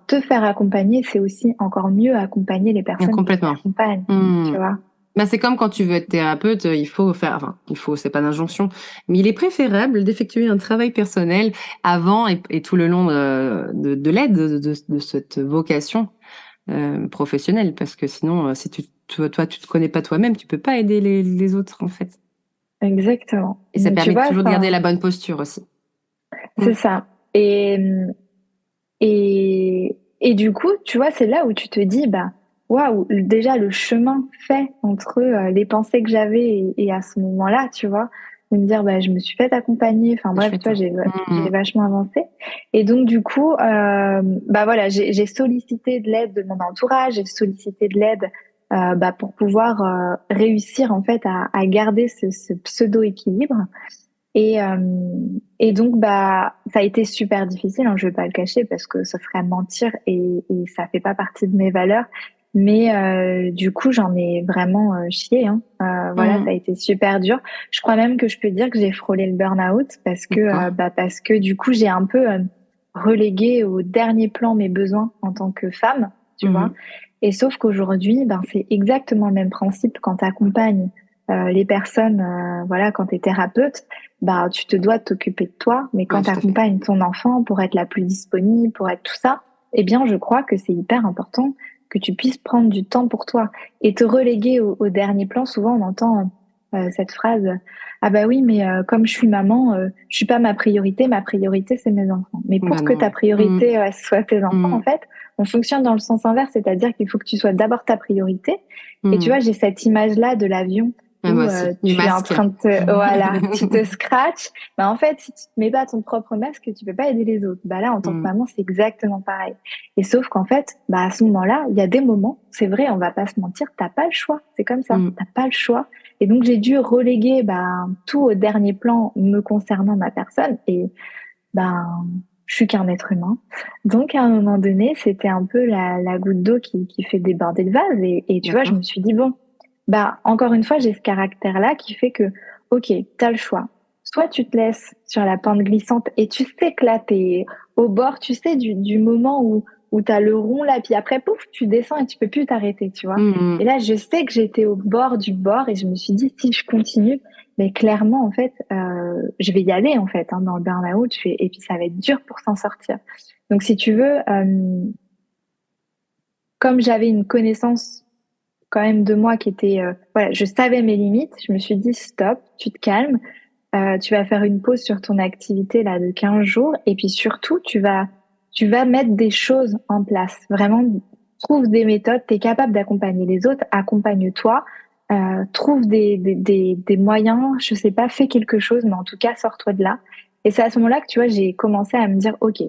te faire accompagner, c'est aussi encore mieux accompagner les personnes qui Complètement. t'accompagnent, tu vois. Bah, c'est comme quand tu veux être thérapeute, il faut faire, enfin, c'est pas d'injonction, mais il est préférable d'effectuer un travail personnel avant et tout le long de l'aide de cette vocation professionnelle, parce que sinon, si toi, tu te connais pas toi-même, tu peux pas aider les autres, en fait. Exactement. Et ça Donc, tu permet vois, toujours de garder la bonne posture aussi. c'est ça. Et du coup, tu vois, c'est là où tu te dis, bah, waouh, déjà le chemin fait entre les pensées que j'avais et à ce moment-là, tu vois, de me dire, bah, je me suis fait accompagner. Enfin bref, tu vois, j'ai vachement avancé. Et donc, du coup, bah voilà, j'ai sollicité de l'aide de mon entourage, j'ai sollicité de l'aide pour pouvoir réussir en fait à garder ce pseudo-équilibre. Et donc, bah, ça a été super difficile, je vais pas le cacher parce que ça ferait mentir et ça fait pas partie de mes valeurs. Mais du coup, j'en ai vraiment chié. Voilà, ça a été super dur. Je crois même que je peux dire que j'ai frôlé le burn-out parce que du coup, j'ai un peu relégué au dernier plan mes besoins en tant que femme, tu vois. Et sauf qu'aujourd'hui, c'est exactement le même principe quand tu accompagnes les personnes, voilà, quand tu es thérapeute, tu te dois t'occuper de toi, mais quand tu accompagnes ton enfant pour être la plus disponible, pour être tout ça, eh bien, je crois que c'est hyper important que tu puisses prendre du temps pour toi et te reléguer au dernier plan. Souvent, on entend cette phrase, ah bah oui, mais comme je suis maman, je suis pas ma priorité c'est mes enfants. Mais pour que ta priorité soit tes enfants, en fait, on fonctionne dans le sens inverse, c'est-à-dire qu'il faut que tu sois d'abord ta priorité. Et tu vois, j'ai cette image-là de l'avion où tu es en train de voilà, tu te scratches. En fait, si tu te mets pas ton propre masque, tu peux pas aider les autres. Là, en tant que maman, c'est exactement pareil. Et sauf qu'en fait, à ce moment-là, il y a des moments, c'est vrai, on va pas se mentir, t'as pas le choix. C'est comme ça, t'as pas le choix. Et donc, j'ai dû reléguer tout au dernier plan me concernant ma personne. Et je suis qu'un être humain. Donc, à un moment donné, c'était un peu la goutte d'eau qui fait déborder le vase. Et tu vois, je me suis dit, bon, encore une fois, j'ai ce caractère-là qui fait que, ok, t'as le choix. Soit tu te laisses sur la pente glissante et tu sais que là, t'es au bord, tu sais, du moment où t'as le rond là, puis après, pouf, tu descends et tu peux plus t'arrêter, tu vois. Et là, je sais que j'étais au bord du bord et je me suis dit, si je continue, mais clairement, en fait, je vais y aller, en fait, dans le burn-out, et puis ça va être dur pour s'en sortir. Donc, si tu veux, comme j'avais une connaissance quand même de moi qui était, voilà, je savais mes limites, je me suis dit, stop, tu te calmes, tu vas faire une pause sur ton activité là de 15 jours, et puis surtout, tu vas mettre des choses en place. Vraiment, trouve des méthodes, tu es capable d'accompagner les autres, accompagne-toi, trouve des moyens, je sais pas, fais quelque chose, mais en tout cas, sors-toi de là. Et c'est à ce moment-là que, tu vois, j'ai commencé à me dire, ok,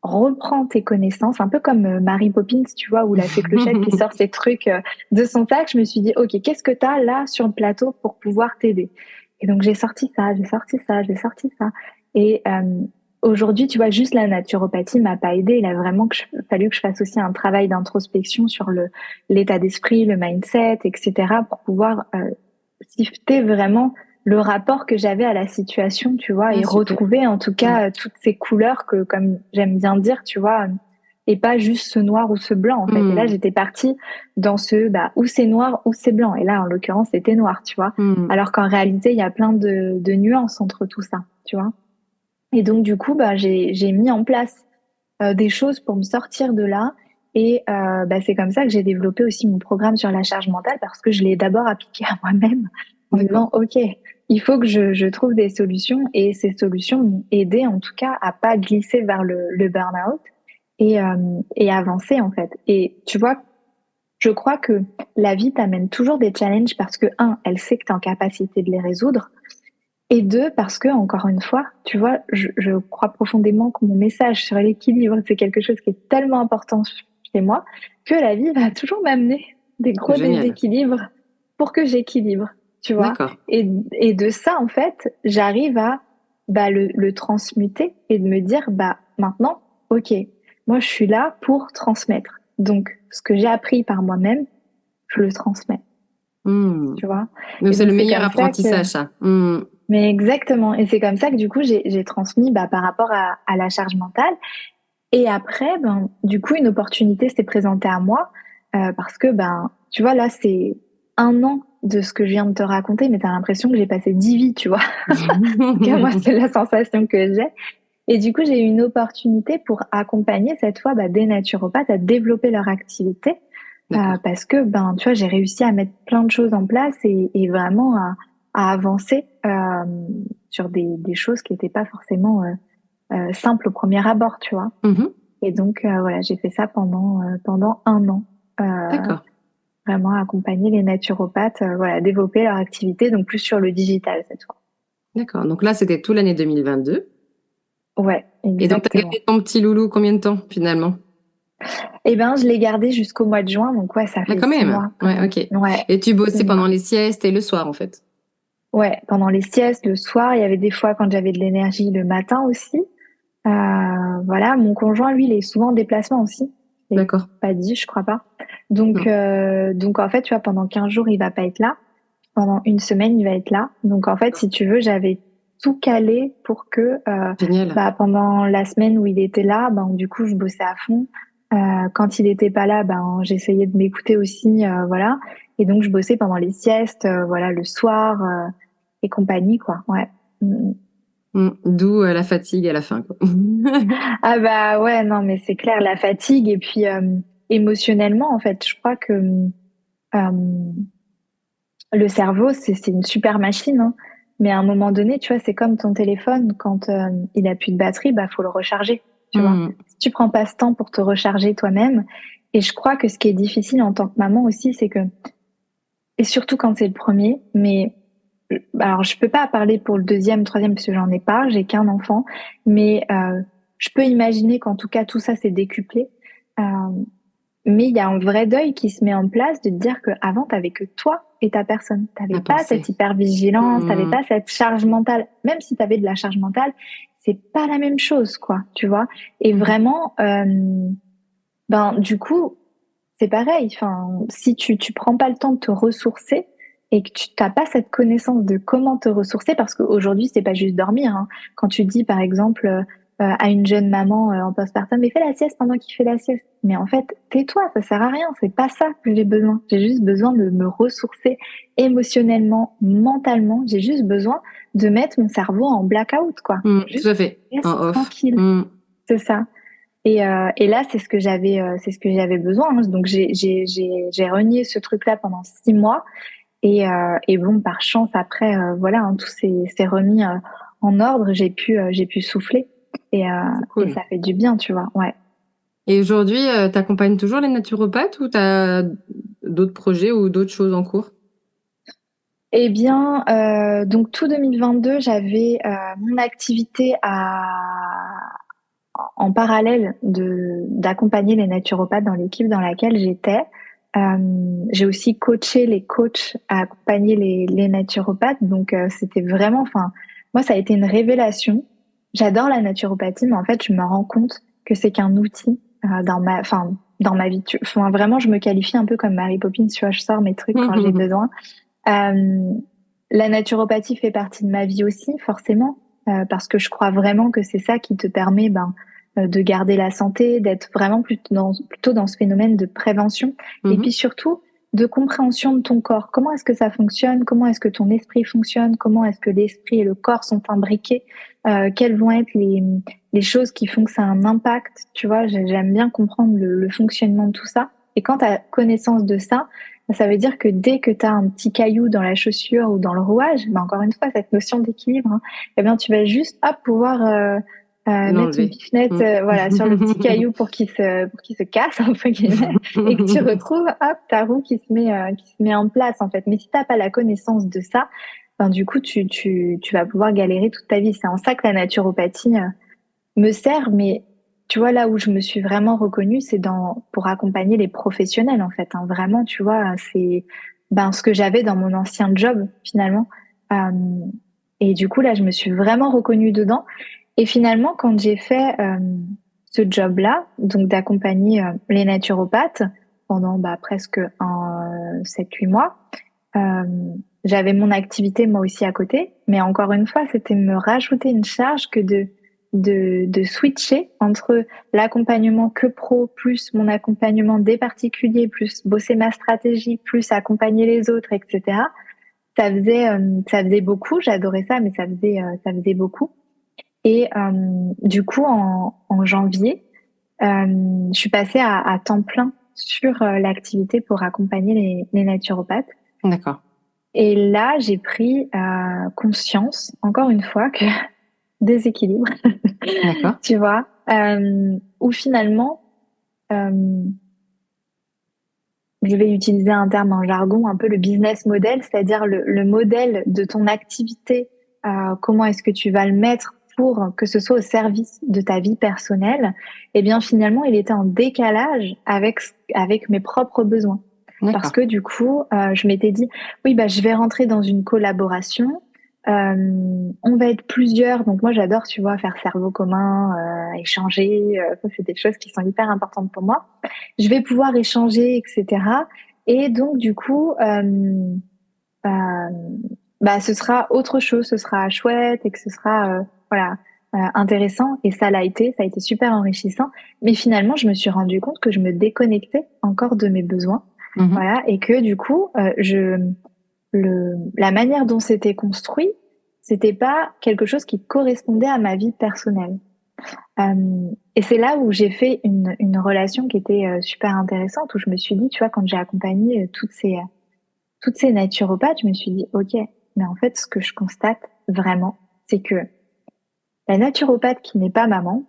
reprends tes connaissances, un peu comme Mary Poppins, tu vois, ou la fée Clochette qui sort ses trucs de son sac. Je me suis dit, ok, qu'est-ce que tu as là sur le plateau pour pouvoir t'aider? Et donc, j'ai sorti ça, j'ai sorti ça, j'ai sorti ça. Et aujourd'hui, tu vois, juste la naturopathie m'a pas aidée. Il a vraiment fallu que je fasse aussi un travail d'introspection sur l'état d'esprit, le mindset, etc., pour pouvoir sifter vraiment le rapport que j'avais à la situation, tu vois, et retrouver en tout cas toutes ces couleurs que, comme j'aime bien dire, tu vois, et pas juste ce noir ou ce blanc, en fait. Et là, j'étais partie dans ce, ou c'est noir ou c'est blanc. Et là, en l'occurrence, c'était noir, tu vois. Alors qu'en réalité, il y a plein de nuances entre tout ça, tu vois. Et donc, du coup, j'ai mis en place des choses pour me sortir de là. Et c'est comme ça que j'ai développé aussi mon programme sur la charge mentale parce que je l'ai d'abord appliqué à moi-même en me disant, OK, il faut que je trouve des solutions et ces solutions m'ont aidé en tout cas à pas glisser vers le burn-out et avancer en fait. Et tu vois, je crois que la vie t'amène toujours des challenges parce que, elle sait que tu es en capacité de les résoudre. Et deux, parce que, encore une fois, tu vois, je crois profondément que mon message sur l'équilibre, c'est quelque chose qui est tellement important chez moi, que la vie va toujours m'amener des gros Génial. déséquilibres pour que j'équilibre, tu vois. D'accord. Et de ça, en fait, j'arrive à le transmuter et de me dire, maintenant, ok, moi, je suis là pour transmettre. Donc, ce que j'ai appris par moi-même, je le transmets, Hmm. tu vois. Donc, Et c'est donc, le c'est meilleur comme ça apprentissage, ça. Hmm. mais exactement. Et c'est comme ça que du coup, j'ai transmis par rapport à la charge mentale. Et après, du coup, une opportunité s'est présentée à moi parce que, tu vois, là, c'est 1 an de ce que je viens de te raconter, mais tu as l'impression que j'ai passé 10 vies, tu vois. En tout cas, moi, c'est la sensation que j'ai. Et du coup, j'ai eu une opportunité pour accompagner cette fois des naturopathes à développer leur activité D'accord. parce que, tu vois, j'ai réussi à mettre plein de choses en place et vraiment à avancer sur des choses qui n'étaient pas forcément simples au premier abord, tu vois. Mhm. Et donc, voilà, j'ai fait ça pendant 1 an. D'accord. Vraiment accompagner les naturopathes, voilà, développer leur activité, donc plus sur le digital cette fois. D'accord. Donc là, c'était tout l'année 2022. Ouais, Et donc, tu as exactement. gardé ton petit loulou combien de temps, finalement? Eh ben, je l'ai gardé jusqu'au mois de juin, donc ouais, ça Ah, fait quand 6 même. mois quand Ouais, même. ok. Ouais, Et tu 6 bossais mois. pendant les siestes et le soir, en fait. Ouais, pendant les siestes, le soir, il y avait des fois quand j'avais de l'énergie le matin aussi. Voilà, mon conjoint, lui, il est souvent en déplacement aussi. Je l'ai D'accord. pas dit, je crois pas. Donc, Non. en fait, tu vois, pendant 15 jours, il va pas être là. Pendant une semaine, il va être là. Donc, en fait, si tu veux, j'avais tout calé pour que Génial. pendant la semaine où il était là, du coup, je bossais à fond. Quand il était pas là, j'essayais de m'écouter aussi, voilà. Et donc, je bossais pendant les siestes, voilà, le soir et compagnie, quoi. Ouais. Mm, mm. D'où la fatigue à la fin, quoi. Ah ouais, non, mais c'est clair, la fatigue et puis émotionnellement, en fait, je crois que le cerveau, c'est une super machine, hein. Mais à un moment donné, tu vois, c'est comme ton téléphone, quand il a plus de batterie, faut le recharger, tu vois. Hmm. Si tu prends pas ce temps pour te recharger toi-même, et je crois que ce qui est difficile en tant que maman aussi, c'est que, et surtout quand c'est le premier, mais alors je peux pas parler pour le deuxième, troisième, parce que j'en ai pas, j'ai qu'un enfant, mais je peux imaginer qu'en tout cas tout ça s'est décuplé. Euh, mais il y a un vrai deuil qui se met en place de te dire qu'avant, t'avais que toi et ta personne. T'avais À pas penser. cette hypervigilance, t'avais Hmm. pas cette charge mentale. Même si t'avais de la charge mentale, c'est pas la même chose, quoi, tu vois. Et Mhm. vraiment, du coup, c'est pareil. Enfin, si tu prends pas le temps de te ressourcer et que tu t'as pas cette connaissance de comment te ressourcer, parce qu'aujourd'hui, c'est pas juste dormir, hein. Quand tu dis, par exemple, à une jeune maman en postpartum, mais fais la sieste pendant qu'il fait la sieste. Mais en fait, tais-toi, ça sert à rien. C'est pas ça que j'ai besoin. J'ai juste besoin de me ressourcer émotionnellement, mentalement. J'ai juste besoin de mettre mon cerveau en blackout, quoi. Tout Juste à fait. En reste off. tranquille. C'est ça. Et là, c'est ce que j'avais besoin, hein. Donc j'ai renié ce truc-là pendant 6 mois. Et bon, par chance, après, voilà, hein, tout s'est remis en ordre. J'ai pu souffler. Et, C'est et cool. ça fait du bien, tu vois. Ouais. Et aujourd'hui, tu accompagnes toujours les naturopathes ou tu as d'autres projets ou d'autres choses en cours? Eh bien, donc tout 2022, j'avais mon activité en parallèle d'accompagner les naturopathes dans l'équipe dans laquelle j'étais. J'ai aussi coaché les coachs à accompagner les naturopathes. Donc, c'était vraiment, enfin, moi, ça a été une révélation. J'adore la naturopathie, mais en fait, je me rends compte que c'est qu'un outil dans ma vie. Enfin, vraiment, je me qualifie un peu comme Mary Poppins, tu vois, je sors mes trucs quand j'ai besoin. Euh, la naturopathie fait partie de ma vie aussi, forcément, parce que je crois vraiment que c'est ça qui te permet de garder la santé, d'être vraiment plutôt dans ce phénomène de prévention, et puis surtout de compréhension de ton corps. Comment est-ce que ça fonctionne? Comment est-ce que ton esprit fonctionne? Comment est-ce que l'esprit et le corps sont imbriqués? Quelles vont être les choses qui font que ça a un impact? Tu vois, j'aime bien comprendre le fonctionnement de tout ça. Et quand tu as connaissance de ça, ça veut dire que dès que tu as un petit caillou dans la chaussure ou dans le rouage, encore une fois, cette notion d'équilibre, hein, eh bien, tu vas juste pouvoir mettre une L'enlever. pifnette voilà, sur le petit caillou pour qu'il se casse, entre guillemets, et que tu retrouves ta roue qui se met en place, en fait. Mais si tu n'as pas la connaissance de ça, ben, du coup, tu vas pouvoir galérer toute ta vie. C'est en ça que la naturopathie me sert, mais tu vois, là où je me suis vraiment reconnue, c'est pour accompagner les professionnels, en fait, hein. Vraiment, tu vois, c'est ben, ce que j'avais dans mon ancien job, finalement. Euh, et du coup, là, je me suis vraiment reconnue dedans. Et finalement, quand j'ai fait ce job-là, donc d'accompagner les naturopathes pendant bah, presque 7-8 mois, euh, j'avais mon activité moi aussi à côté, mais encore une fois, c'était me rajouter une charge que de switcher entre l'accompagnement que pro, plus mon accompagnement des particuliers, plus bosser ma stratégie, plus accompagner les autres, etc. Ça faisait beaucoup, j'adorais ça, mais ça faisait beaucoup. Et du coup, en janvier, je suis passée à temps plein sur l'activité pour accompagner les naturopathes. D'accord. Et là, j'ai pris conscience, encore une fois, que déséquilibre, D'accord. tu vois, où finalement, euh, je vais utiliser un terme en jargon, un peu le business model, c'est-à-dire le modèle de ton activité, comment est-ce que tu vas le mettre pour que ce soit au service de ta vie personnelle, eh bien finalement, il était en décalage avec mes propres besoins. Parce D'accord. que du coup, je m'étais dit, oui, bah, je vais rentrer dans une collaboration. On va être plusieurs. Donc moi, j'adore, tu vois, faire cerveau commun, échanger. Ça, c'est des choses qui sont hyper importantes pour moi. Je vais pouvoir échanger, etc. Et donc, du coup, euh, bah, ce sera autre chose, ce sera chouette et que ce sera, voilà, intéressant. Et ça a été super enrichissant. Mais finalement, je me suis rendu compte que je me déconnectais encore de mes besoins. Mhm. Voilà, et que du coup, la manière dont c'était construit, c'était pas quelque chose qui correspondait à ma vie personnelle. Et c'est là où j'ai fait une relation qui était super intéressante, où je me suis dit, tu vois, quand j'ai accompagné toutes ces naturopathes, je me suis dit, OK, mais en fait, ce que je constate vraiment, c'est que la naturopathe qui n'est pas maman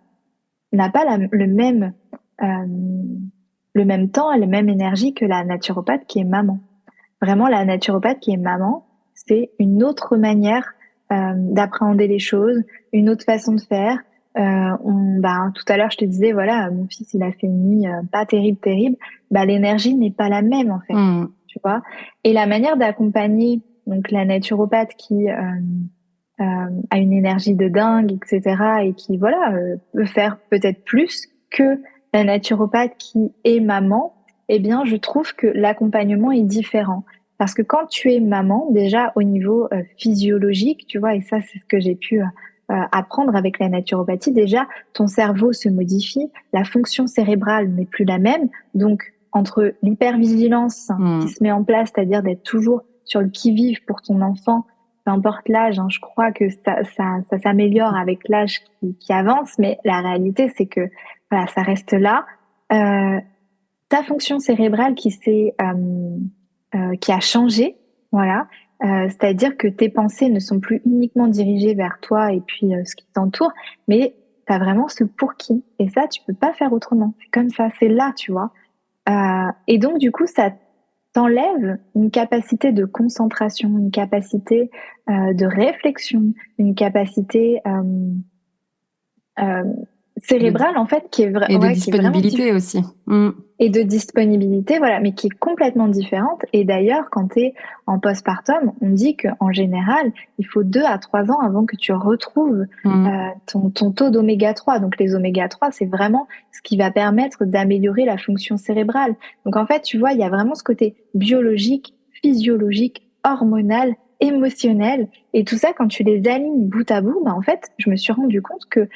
n'a pas euh, le même temps et la même énergie que la naturopathe qui est maman. Vraiment, la naturopathe qui est maman, c'est une autre manière d'appréhender les choses, une autre façon de faire. Bah, tout à l'heure, je te disais, voilà, mon fils, il a fait une nuit pas terrible, terrible. Bah, l'énergie n'est pas la même, en fait, Mhm. tu vois. Et la manière d'accompagner donc la naturopathe qui a une énergie de dingue, etc., et qui, voilà, peut faire peut-être plus que la naturopathe qui est maman, eh bien, je trouve que l'accompagnement est différent. Parce que quand tu es maman, déjà au niveau physiologique, tu vois, et ça, c'est ce que j'ai pu apprendre avec la naturopathie, déjà, ton cerveau se modifie, la fonction cérébrale n'est plus la même. Donc, entre l'hypervigilance qui Mhm. se met en place, c'est-à-dire d'être toujours sur le qui-vive pour ton enfant, peu importe l'âge, hein, je crois que ça s'améliore avec l'âge qui avance, mais la réalité, c'est que voilà, ça reste là. Euh, Ta fonction cérébrale qui a changé, voilà. C'est-à-dire que tes pensées ne sont plus uniquement dirigées vers toi et puis ce qui t'entoure, mais tu as vraiment ce pour qui. Et ça, tu peux pas faire autrement. C'est comme ça, c'est là, tu vois. Et donc, du coup, ça t'enlève une capacité de concentration, une capacité de réflexion, une capacité euh, De- cérébrale, en fait, Et de ouais, qui est vraiment disponibilité aussi. Mhm. et de disponibilité, voilà, mais qui est complètement différente. Et d'ailleurs, quand tu es en postpartum, on dit qu'en général, il faut 2 à 3 ans avant que tu retrouves Mhm. ton taux d'oméga 3. Donc les oméga 3, c'est vraiment ce qui va permettre d'améliorer la fonction cérébrale. Donc en fait, tu vois, il y a vraiment ce côté biologique, physiologique, hormonal, émotionnel. Et tout ça, quand tu les alignes bout à bout, bah, en fait, je me suis rendu compte que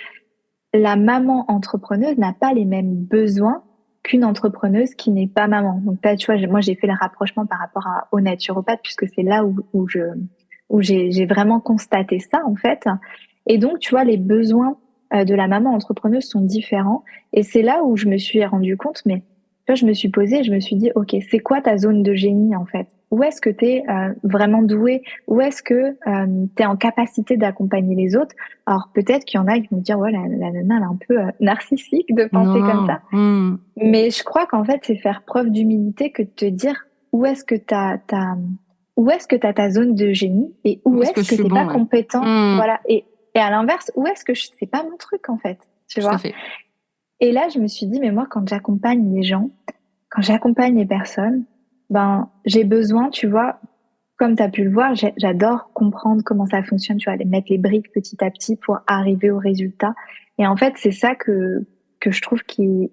la maman entrepreneuse n'a pas les mêmes besoins qu'une entrepreneuse qui n'est pas maman. Donc là, tu vois, moi, j'ai fait le rapprochement par rapport au naturopathe puisque c'est là où j'ai vraiment constaté ça, en fait. Et donc, tu vois, les besoins de la maman entrepreneuse sont différents. Et c'est là où je me suis rendu compte, mais tu vois, je me suis posée, je me suis dit, OK, c'est quoi ta zone de génie, en fait? Où est-ce que tu es vraiment doué? Où est-ce que tu es en capacité d'accompagner les autres? Alors peut-être qu'il y en a qui vont dire, ouais, la nana, elle est un peu narcissique de penser comme Non. ça. Mhm. Mais je crois qu'en fait, c'est faire preuve d'humilité que de te dire où est-ce que où est-ce que tu as ta zone de génie et où est-ce que que je suis t'es pas bon, ouais. compétent. Mmh. Voilà. Et à l'inverse, où est-ce que c'est pas mon truc, en fait, tu Tout à vois. fait. Et là, je me suis dit, mais moi, quand j'accompagne les gens, quand j'accompagne les personnes, ben, j'ai besoin, tu vois, comme tu as pu le voir, j'adore comprendre comment ça fonctionne, tu vois, les mettre les briques petit à petit pour arriver au résultat. Et en fait, c'est ça que je trouve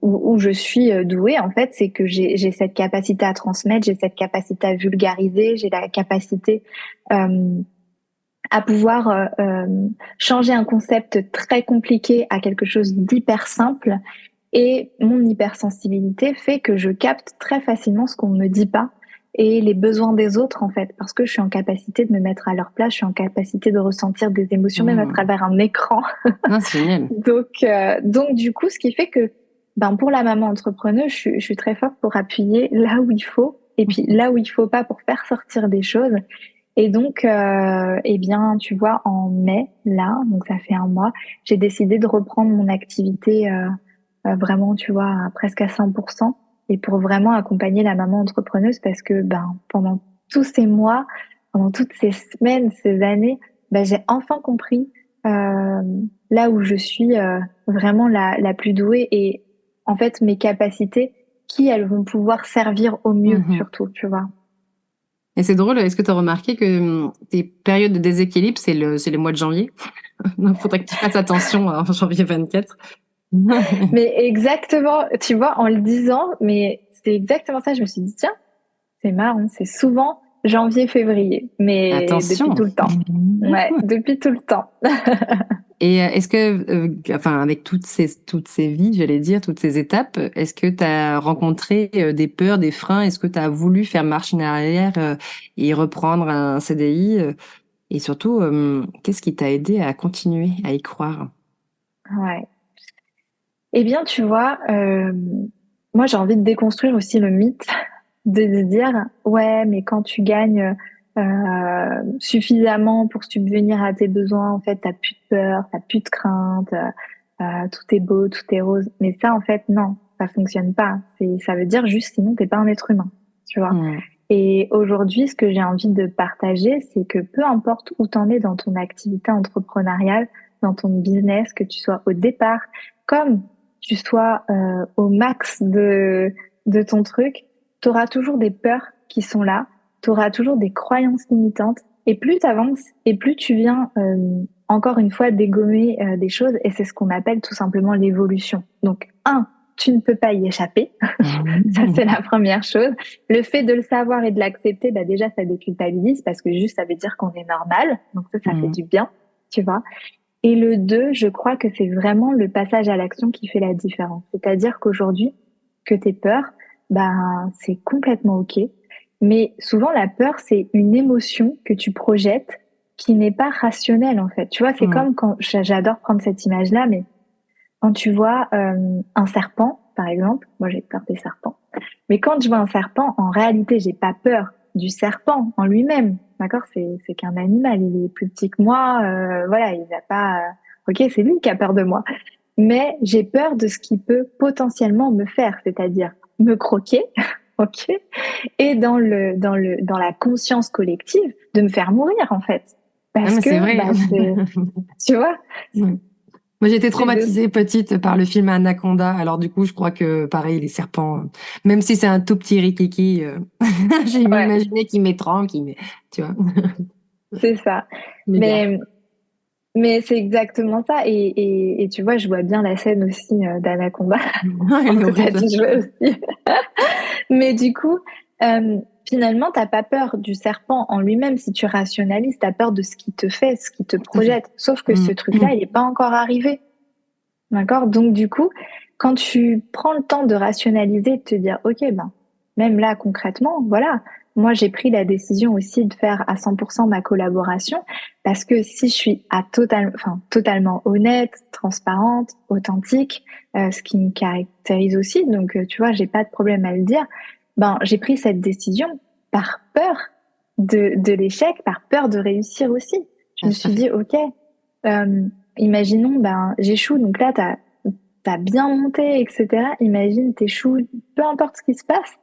où je suis douée, en fait, c'est que j'ai cette capacité à transmettre, j'ai cette capacité à vulgariser, j'ai la capacité euh, à pouvoir changer un concept très compliqué à quelque chose d'hyper simple. Et mon hypersensibilité fait que je capte très facilement ce qu'on ne me dit pas et les besoins des autres, en fait, parce que je suis en capacité de me mettre à leur place, je suis en capacité de ressentir des émotions même à Mmh. travers un écran. Non, c'est génial. Donc du coup, ce qui fait que ben, pour la maman entrepreneuse, je suis très forte pour appuyer là où il faut et puis là où il faut pas pour faire sortir des choses. Et donc, eh bien, tu vois, en mai, là, donc ça fait un mois, j'ai décidé de reprendre mon activité vraiment, tu vois, presque à 100%, et pour vraiment accompagner la maman entrepreneuse parce que ben, pendant tous ces mois, pendant toutes ces semaines, ces années, ben, j'ai enfin compris euh, là où je suis vraiment la plus douée et en fait mes capacités qui elles vont pouvoir servir au mieux Mmh. surtout, tu vois. Et c'est drôle, est-ce que tu as remarqué que tes périodes de déséquilibre, c'est les mois de janvier? Donc, faudrait que tu fasses attention en janvier 24. Mais exactement, tu vois, en le disant, mais c'est exactement ça. Je me suis dit, tiens, c'est marrant, c'est souvent janvier, février, mais depuis Attention. tout le temps. Ouais, depuis tout le temps. Et est-ce que, enfin, avec toutes ces vies, j'allais dire, toutes ces étapes, est-ce que tu as rencontré des peurs, des freins? Est-ce que tu as voulu faire marche en arrière et reprendre un CDI? Et surtout, qu'est-ce qui t'a aidé à continuer, à y croire? Ouais. Eh bien, tu vois, moi, j'ai envie de déconstruire aussi le mythe de se dire, ouais, mais quand tu gagnes suffisamment pour subvenir à tes besoins, en fait, t'as plus de peur, t'as plus de crainte, tout est beau, tout est rose. Mais ça, en fait, non, ça fonctionne pas. Ça veut dire juste, sinon, t'es pas un être humain, tu vois. Mmh. Et aujourd'hui, ce que j'ai envie de partager, c'est que peu importe où t'en es dans ton activité entrepreneuriale, dans ton business, que tu sois au départ, comme tu sois au max de ton truc, tu auras toujours des peurs qui sont là, tu auras toujours des croyances limitantes, et plus tu avances, et plus tu viens, encore une fois, dégommer des choses, et c'est ce qu'on appelle tout simplement l'évolution. Donc, tu ne peux pas y échapper, ça c'est la première chose. Le fait de le savoir et de l'accepter, bah déjà ça déculpabilise parce que juste ça veut dire qu'on est normal, donc ça fait du bien, tu vois. Et le 2, je crois que c'est vraiment le passage à l'action qui fait la différence. C'est-à-dire qu'aujourd'hui, que t'aies peur, ben, c'est complètement OK. Mais souvent, la peur, c'est une émotion que tu projettes qui n'est pas rationnelle, en fait. Tu vois, c'est Mmh. comme quand, j'adore prendre cette image-là, mais quand tu vois un serpent, par exemple, moi j'ai peur des serpents, mais quand je vois un serpent, en réalité, j'ai pas peur du serpent en lui-même, d'accord? C'est qu'un animal, il est plus petit que moi, voilà, il n'a pas. Ok, c'est lui qui a peur de moi, mais j'ai peur de ce qu'il peut potentiellement me faire, c'est-à-dire me croquer, ok, et dans la conscience collective, de me faire mourir en fait, Ah, parce mais c'est que vrai. bah tu vois, Ouais. Moi, j'ai été c'est de traumatisée petite par le film Anaconda. Alors, du coup, je crois que, pareil, les serpents, même si c'est un tout petit rikiki, j'ai ouais, imaginé qu'il m'étrangle, tu vois, c'est ça. m'égare. Mais Mais c'est exactement ça. Et tu vois, je vois bien la scène aussi d'Anaconda. Je Elle pense est que tu as horrible. dû jouer aussi. Mais du coup, finalement, t'as pas peur du serpent en lui-même. Si tu rationalises, t'as peur de ce qu'il te fait, ce qu'il te Tout à fait. projette. Sauf que ce truc-là, il n'est pas encore arrivé. D'accord? Donc, du coup, quand tu prends le temps de rationaliser, de te dire, OK, ben, même là, concrètement, voilà, moi, j'ai pris la décision aussi de faire à 100% ma collaboration parce que si je suis totalement honnête, transparente, authentique, ce qui me caractérise aussi, donc, tu vois, j'ai pas de problème à le dire, ben, j'ai pris cette décision par peur de l'échec, par peur de réussir aussi. Je Ah, me tout à suis fait. dit, OK, imaginons, ben, j'échoue, donc là, t'as bien monté, etc. Imagine, t'échoues, peu importe ce qui se passe,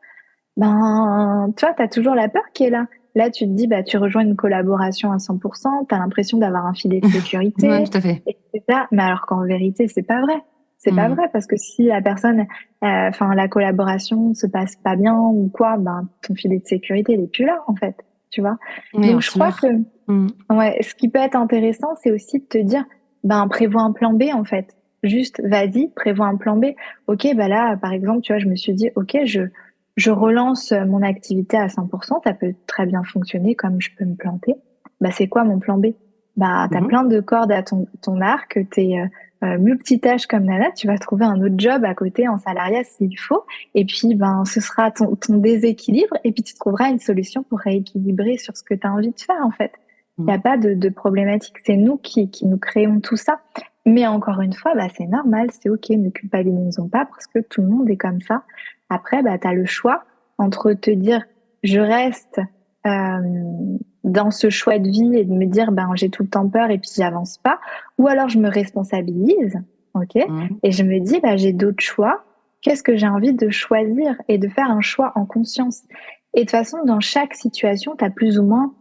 ben, tu vois, t'as toujours la peur qui est là. là, tu te dis, bah, tu rejoins une collaboration à 100%, tu as l'impression d'avoir un filet de sécurité, Ouais, tout à fait. etc. Mais alors qu'en vérité, c'est pas vrai. C'est pas vrai parce que si la personne, enfin, la collaboration se passe pas bien ou quoi, ben, ton filet de sécurité, il est plus là, en fait. Tu vois? Oui, Donc, on je se crois leurre. que, ouais, ce qui peut être intéressant, c'est aussi de te dire, ben, prévois un plan B, en fait. Juste, vas-y, prévois un plan B. Ok, bah là, par exemple, tu vois, je me suis dit, ok, je relance mon activité à 100%, ça peut très bien fonctionner comme je peux me planter. Bah, c'est quoi mon plan B? Bah, t'as plein de cordes à ton arc, t'es multitâche comme Nana, tu vas trouver un autre job à côté en salariat s'il faut. Et puis, ben, ce sera ton déséquilibre et puis tu trouveras une solution pour rééquilibrer sur ce que tu as envie de faire, en fait. Il n'y a pas de problématique. C'est nous qui nous créons tout ça. Mais encore une fois, bah, c'est normal, c'est OK, ne culpabilisons pas parce que tout le monde est comme ça. Après, bah, tu as le choix entre te dire, je reste dans ce choix de vie et de me dire, ben, j'ai tout le temps peur et puis j'avance pas. Ou alors, je me responsabilise, OK, et je me dis, bah, j'ai d'autres choix. Qu'est-ce que j'ai envie de choisir et de faire un choix en conscience? Et de toute façon, dans chaque situation, tu as plus ou moins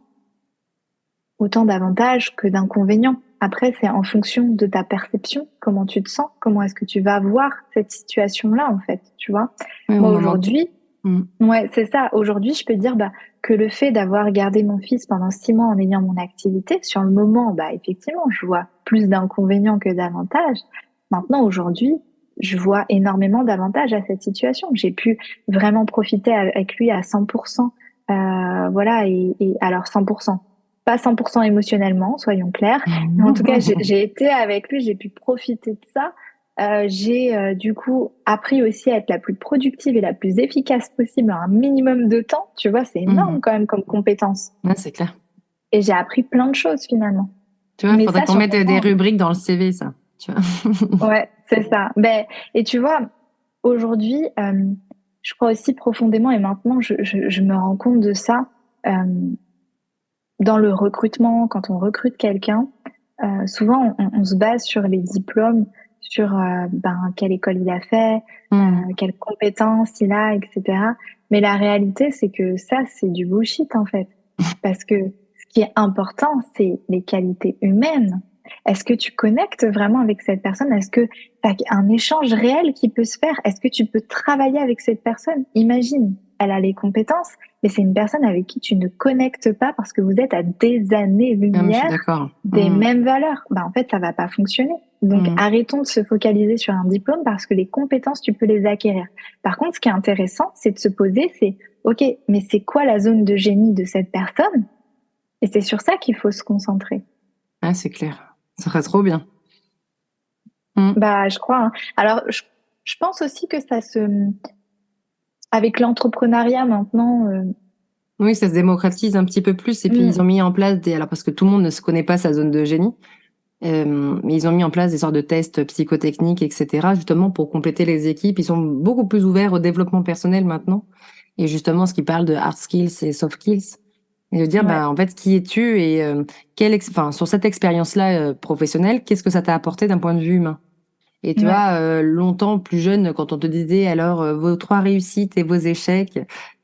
autant d'avantages que d'inconvénients. Après, c'est en fonction de ta perception, comment tu te sens, comment est-ce que tu vas voir cette situation-là, en fait, tu vois. Oui, Moi, au moment aujourd'hui, ouais, c'est ça. Aujourd'hui, je peux dire bah, que le fait d'avoir gardé mon fils pendant 6 mois en ayant mon activité, sur le moment, bah, effectivement, je vois plus d'inconvénients que d'avantages. Maintenant, aujourd'hui, je vois énormément d'avantages à cette situation. J'ai pu vraiment profiter avec lui à 100%. Voilà, et alors 100%. Pas 100% émotionnellement, soyons clairs. Mais en tout cas, j'ai été avec lui, j'ai pu profiter de ça. J'ai du coup appris aussi à être la plus productive et la plus efficace possible en un minimum de temps. Tu vois, c'est énorme quand même comme compétence. Ouais, c'est clair. Et j'ai appris plein de choses finalement. Tu vois, il Mais faudrait ça, qu'on sur le mette des moment, rubriques dans le CV, ça. Tu vois. ouais, c'est ça. Ben, et tu vois, aujourd'hui, je crois aussi profondément, et maintenant je me rends compte de ça, dans le recrutement, quand on recrute quelqu'un, souvent on se base sur les diplômes, sur ben, quelle école il a fait, quelles compétences il a, etc. Mais la réalité, c'est que ça, c'est du bullshit en fait. Parce que ce qui est important, c'est les qualités humaines. Est-ce que tu connectes vraiment avec cette personne? Est-ce que tu as un échange réel qui peut se faire? Est-ce que tu peux travailler avec cette personne? Imagine, elle a les compétences, mais c'est une personne avec qui tu ne connectes pas parce que vous êtes à des Ah, mais je suis années-lumière d'accord. des mêmes valeurs. Bah, en fait, ça va pas fonctionner. Donc, arrêtons de se focaliser sur un diplôme parce que les compétences, tu peux les acquérir. Par contre, ce qui est intéressant, c'est de se poser, c'est, OK, mais c'est quoi la zone de génie de cette personne? Et c'est sur ça qu'il faut se concentrer. Ah, c'est clair. Ça serait trop bien. Bah, je crois, hein. Alors, je pense aussi que ça se, avec l'entrepreneuriat maintenant, Oui, ça se démocratise un petit peu plus. Et puis, ils ont mis en place alors parce que tout le monde ne se connaît pas sa zone de génie, mais ils ont mis en place des sortes de tests psychotechniques, etc., justement pour compléter les équipes. Ils sont beaucoup plus ouverts au développement personnel maintenant. Et justement, ce qui parle de hard skills et soft skills. Et de dire, ouais. bah, en fait, qui es-tu et sur cette expérience-là professionnelle, qu'est-ce que ça t'a apporté d'un point de vue humain? Et tu Ouais. vois, longtemps, plus jeune, quand on te disait alors vos 3 réussites et vos échecs,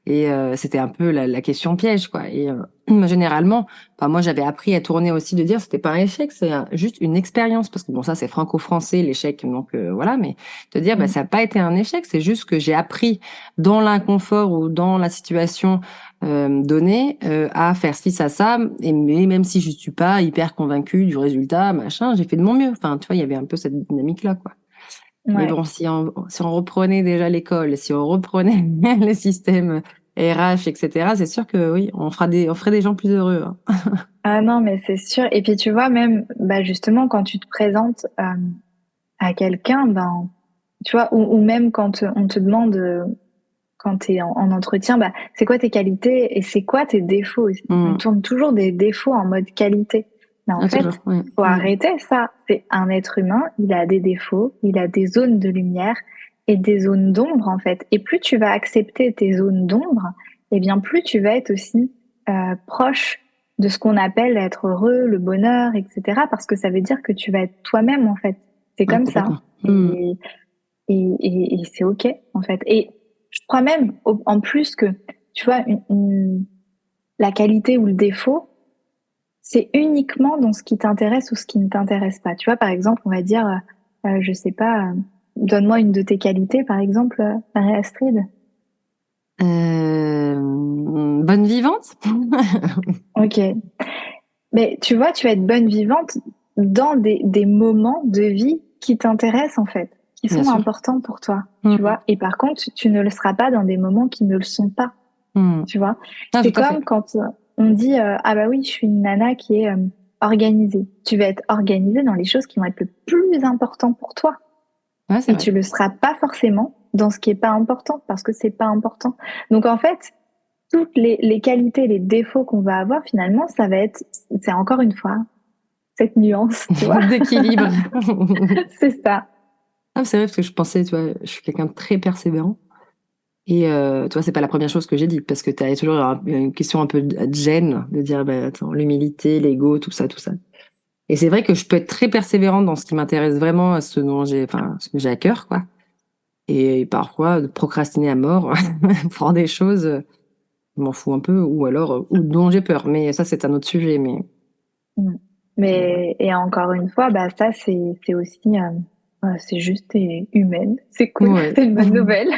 et c'était un peu la question piège, quoi. Et généralement, moi, j'avais appris à tourner aussi de dire c'était pas un échec, c'est juste une expérience. Parce que bon, ça, c'est franco-français, l'échec, donc voilà. Mais te dire, bah, ça n'a pas été un échec, c'est juste que j'ai appris dans l'inconfort ou dans la situation donnée à faire ci, ça. Et mais même si je suis pas hyper convaincue du résultat, machin, j'ai fait de mon mieux. Enfin, tu vois, il y avait un peu cette dynamique-là, quoi. Mais Ouais. bon, si on reprenait déjà l'école, si on reprenait les systèmes RH, etc., c'est sûr que oui, on ferait des gens plus heureux. Hein. Ah non, mais c'est sûr. Et puis tu vois, même, bah, justement, quand tu te présentes à quelqu'un, ben, tu vois, ou même quand on te demande, quand tu es en entretien, bah, c'est quoi tes qualités et c'est quoi tes défauts aussi. On tourne toujours des défauts en mode qualité. Mais en fait, Toujours, oui. faut arrêter ça. C'est un être humain, il a des défauts, il a des zones de lumière et des zones d'ombre, en fait. Et plus tu vas accepter tes zones d'ombre, et bien plus tu vas être aussi proche de ce qu'on appelle être heureux, le bonheur, etc. Parce que ça veut dire que tu vas être toi-même, en fait. C'est Ouais, comme ça. complètement. Et c'est OK, en fait. Et je crois même, en plus, que, tu vois, la qualité ou le défaut, c'est uniquement dans ce qui t'intéresse ou ce qui ne t'intéresse pas. Tu vois, par exemple, on va dire, je sais pas, donne-moi une de tes qualités, par exemple, Marie-Astrid. Bonne vivante? Ok. Mais tu vois, tu vas être bonne vivante dans des moments de vie qui t'intéressent, en fait, qui Bien sont sûr. importants pour toi, tu vois. Et par contre, tu ne le seras pas dans des moments qui ne le sont pas, tu vois. Ah, C'est tout à fait. comme quand on dit, ah bah oui, je suis une nana qui est organisée. Tu vas être organisée dans les choses qui vont être le plus important pour toi. Ouais, c'est Et vrai. tu le seras pas forcément dans ce qui est pas important, parce que c'est pas important. Donc en fait, toutes les qualités, les défauts qu'on va avoir, finalement, ça va être, c'est encore une fois, cette nuance, tu vois. D'équilibre. C'est ça. Ah, c'est vrai, parce que je pensais, tu vois, je suis quelqu'un de très persévérant. Et tu vois, c'est pas la première chose que j'ai dit, parce que tu as toujours une question un peu de gêne, de dire, bah, attends, l'humilité, l'ego, tout ça, tout ça. Et c'est vrai que je peux être très persévérante dans ce qui m'intéresse vraiment, ce dont ce que j'ai à cœur, quoi. Et parfois, de procrastiner à mort, prendre des choses, je m'en fous un peu, ou alors, ou dont j'ai peur. Mais ça, c'est un autre sujet, mais Mm. voilà. Et encore une fois, bah ça c'est aussi c'est juste humaine, c'est cool, Ouais. c'est une bonne nouvelle.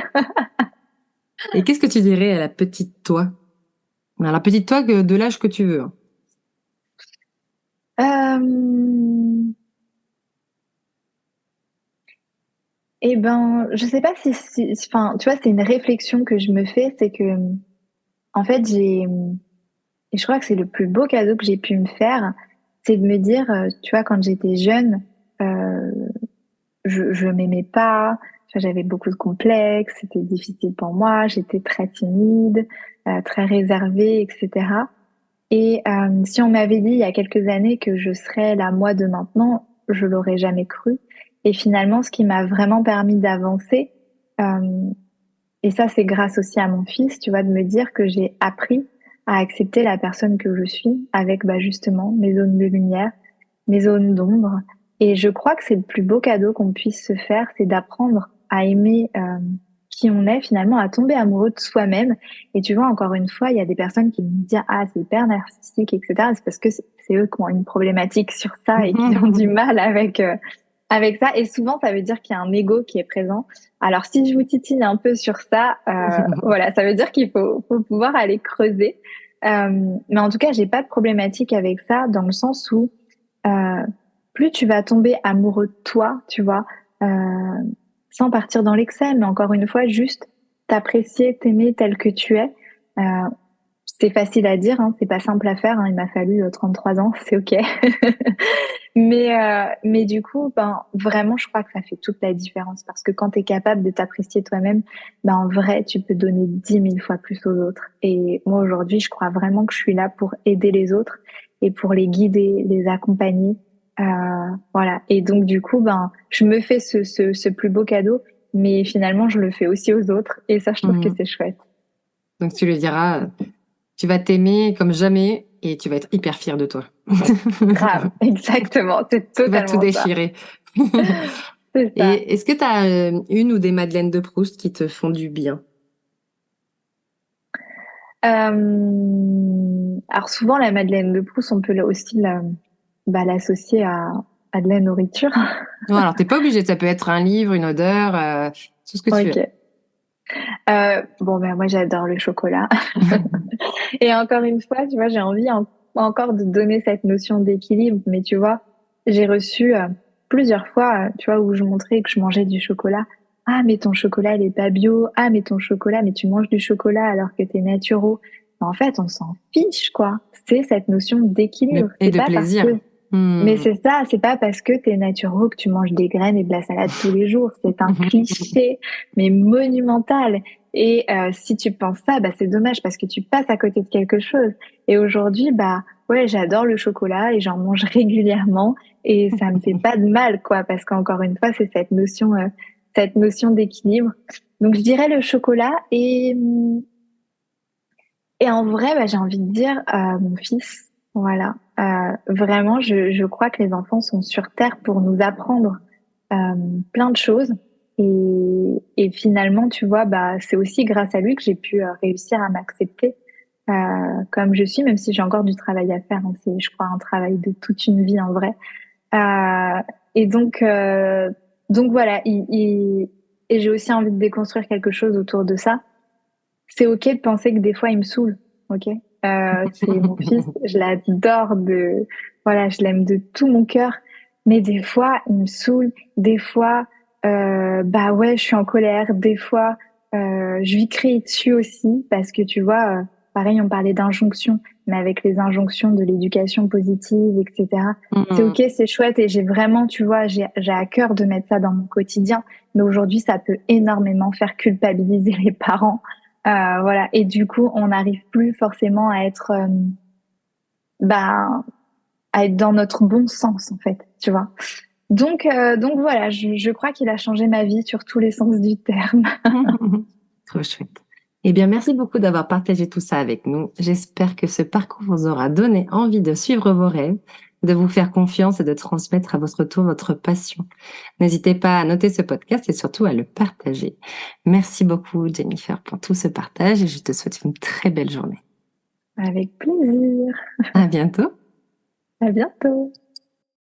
Et qu'est-ce que tu dirais à la petite toi? À la petite toi de l'âge que tu veux. Hein. Euh, eh ben, je sais pas enfin, tu vois, c'est une réflexion que je me fais, c'est que en fait et je crois que c'est le plus beau cadeau que j'ai pu me faire, c'est de me dire, tu vois, quand j'étais jeune, euh, je m'aimais pas, tu vois, j'avais beaucoup de complexes, c'était difficile pour moi, j'étais très timide, très réservée, etc. Et si on m'avait dit il y a quelques années que je serais la moi de maintenant, je l'aurais jamais cru. Et finalement, ce qui m'a vraiment permis d'avancer, euh, et ça c'est grâce aussi à mon fils, tu vois, de me dire que j'ai appris à accepter la personne que je suis avec bah, justement mes zones de lumière, mes zones d'ombre. Et je crois que c'est le plus beau cadeau qu'on puisse se faire, c'est d'apprendre à aimer qui on est finalement, à tomber amoureux de soi-même. Et tu vois, encore une fois, il y a des personnes qui me disent ah c'est hyper narcissique, etc. C'est parce que c'est eux qui ont une problématique sur ça et qui ont du mal avec ça. Et souvent, ça veut dire qu'il y a un ego qui est présent. Alors si je vous titille un peu sur ça, voilà, ça veut dire qu'il faut pouvoir aller creuser. Mais en tout cas, j'ai pas de problématique avec ça dans le sens où euh, plus tu vas tomber amoureux de toi, tu vois, sans partir dans l'excès, mais encore une fois, juste t'apprécier, t'aimer tel que tu es. Euh, c'est facile à dire, hein, c'est pas simple à faire. Hein, il m'a fallu 33 ans, c'est ok. Mais du coup, ben vraiment, je crois que ça fait toute la différence parce que quand tu es capable de t'apprécier toi-même, ben en vrai, tu peux donner 10 000 fois plus aux autres. Et moi aujourd'hui, je crois vraiment que je suis là pour aider les autres et pour les guider, les accompagner. Voilà. Et donc du coup, ben je me fais ce plus beau cadeau, mais finalement, je le fais aussi aux autres. Et ça, je trouve que c'est chouette. Donc tu lui diras, tu vas t'aimer comme jamais et tu vas être hyper fière de toi. Grave, exactement. C'est Tu vas tout totalement ça. déchirer. C'est ça. Et est-ce que tu as une ou des Madeleines de Proust qui te font du bien? Alors souvent la Madeleine de Proust, on peut aussi l'associer à de la nourriture. Non, alors t'es pas obligé, ça peut être un livre, une odeur, tout ce que tu veux. Ok. Bon ben moi j'adore le chocolat. Et encore une fois, tu vois, j'ai envie encore de donner cette notion d'équilibre. Mais tu vois, j'ai reçu plusieurs fois, tu vois, où je montrais que je mangeais du chocolat. Ah, mais ton chocolat, il est pas bio. Ah, mais ton chocolat, mais tu manges du chocolat alors que t'es naturo. En fait, on s'en fiche, quoi. C'est cette notion d'équilibre. Et C'est de pas parce plaisir. que mais c'est ça, c'est pas parce que t'es naturo que tu manges des graines et de la salade tous les jours. C'est un cliché, mais monumental. Et si tu penses ça, bah c'est dommage parce que tu passes à côté de quelque chose. Et aujourd'hui, bah ouais, j'adore le chocolat et j'en mange régulièrement et ça me fait pas de mal, quoi, parce qu'encore une fois, c'est cette notion d'équilibre. Donc je dirais le chocolat et en vrai, bah, j'ai envie de dire mon fils. Voilà. Vraiment, je crois que les enfants sont sur Terre pour nous apprendre euh, plein de choses. Et finalement, tu vois, bah, c'est aussi grâce à lui que j'ai pu réussir à m'accepter. comme je suis, même si j'ai encore du travail à faire. Hein. C'est, je crois, un travail de toute une vie en vrai. Et donc voilà. Et j'ai aussi envie de déconstruire quelque chose autour de ça. C'est ok de penser que des fois il me saoule. Ok. C'est mon fils. Je l'adore voilà, je l'aime de tout mon cœur. Mais des fois il me saoule. Des fois, bah ouais, je suis en colère. Des fois, je lui crie dessus aussi parce que tu vois, pareil, on parlait d'injonctions, mais avec les injonctions de l'éducation positive, etc. C'est ok, c'est chouette et j'ai vraiment, tu vois, j'ai à cœur de mettre ça dans mon quotidien. Mais aujourd'hui, ça peut énormément faire culpabiliser les parents. Voilà. Et du coup, on n'arrive plus forcément à être, bah, à être dans notre bon sens, en fait, tu vois. Donc voilà, je crois qu'il a changé ma vie sur tous les sens du terme. Trop chouette. Eh bien, merci beaucoup d'avoir partagé tout ça avec nous. J'espère que ce parcours vous aura donné envie de suivre vos rêves, de vous faire confiance et de transmettre à votre tour votre passion. N'hésitez pas à noter ce podcast et surtout à le partager. Merci beaucoup, Jennifer, pour tout ce partage et je te souhaite une très belle journée. Avec plaisir. À bientôt. À bientôt.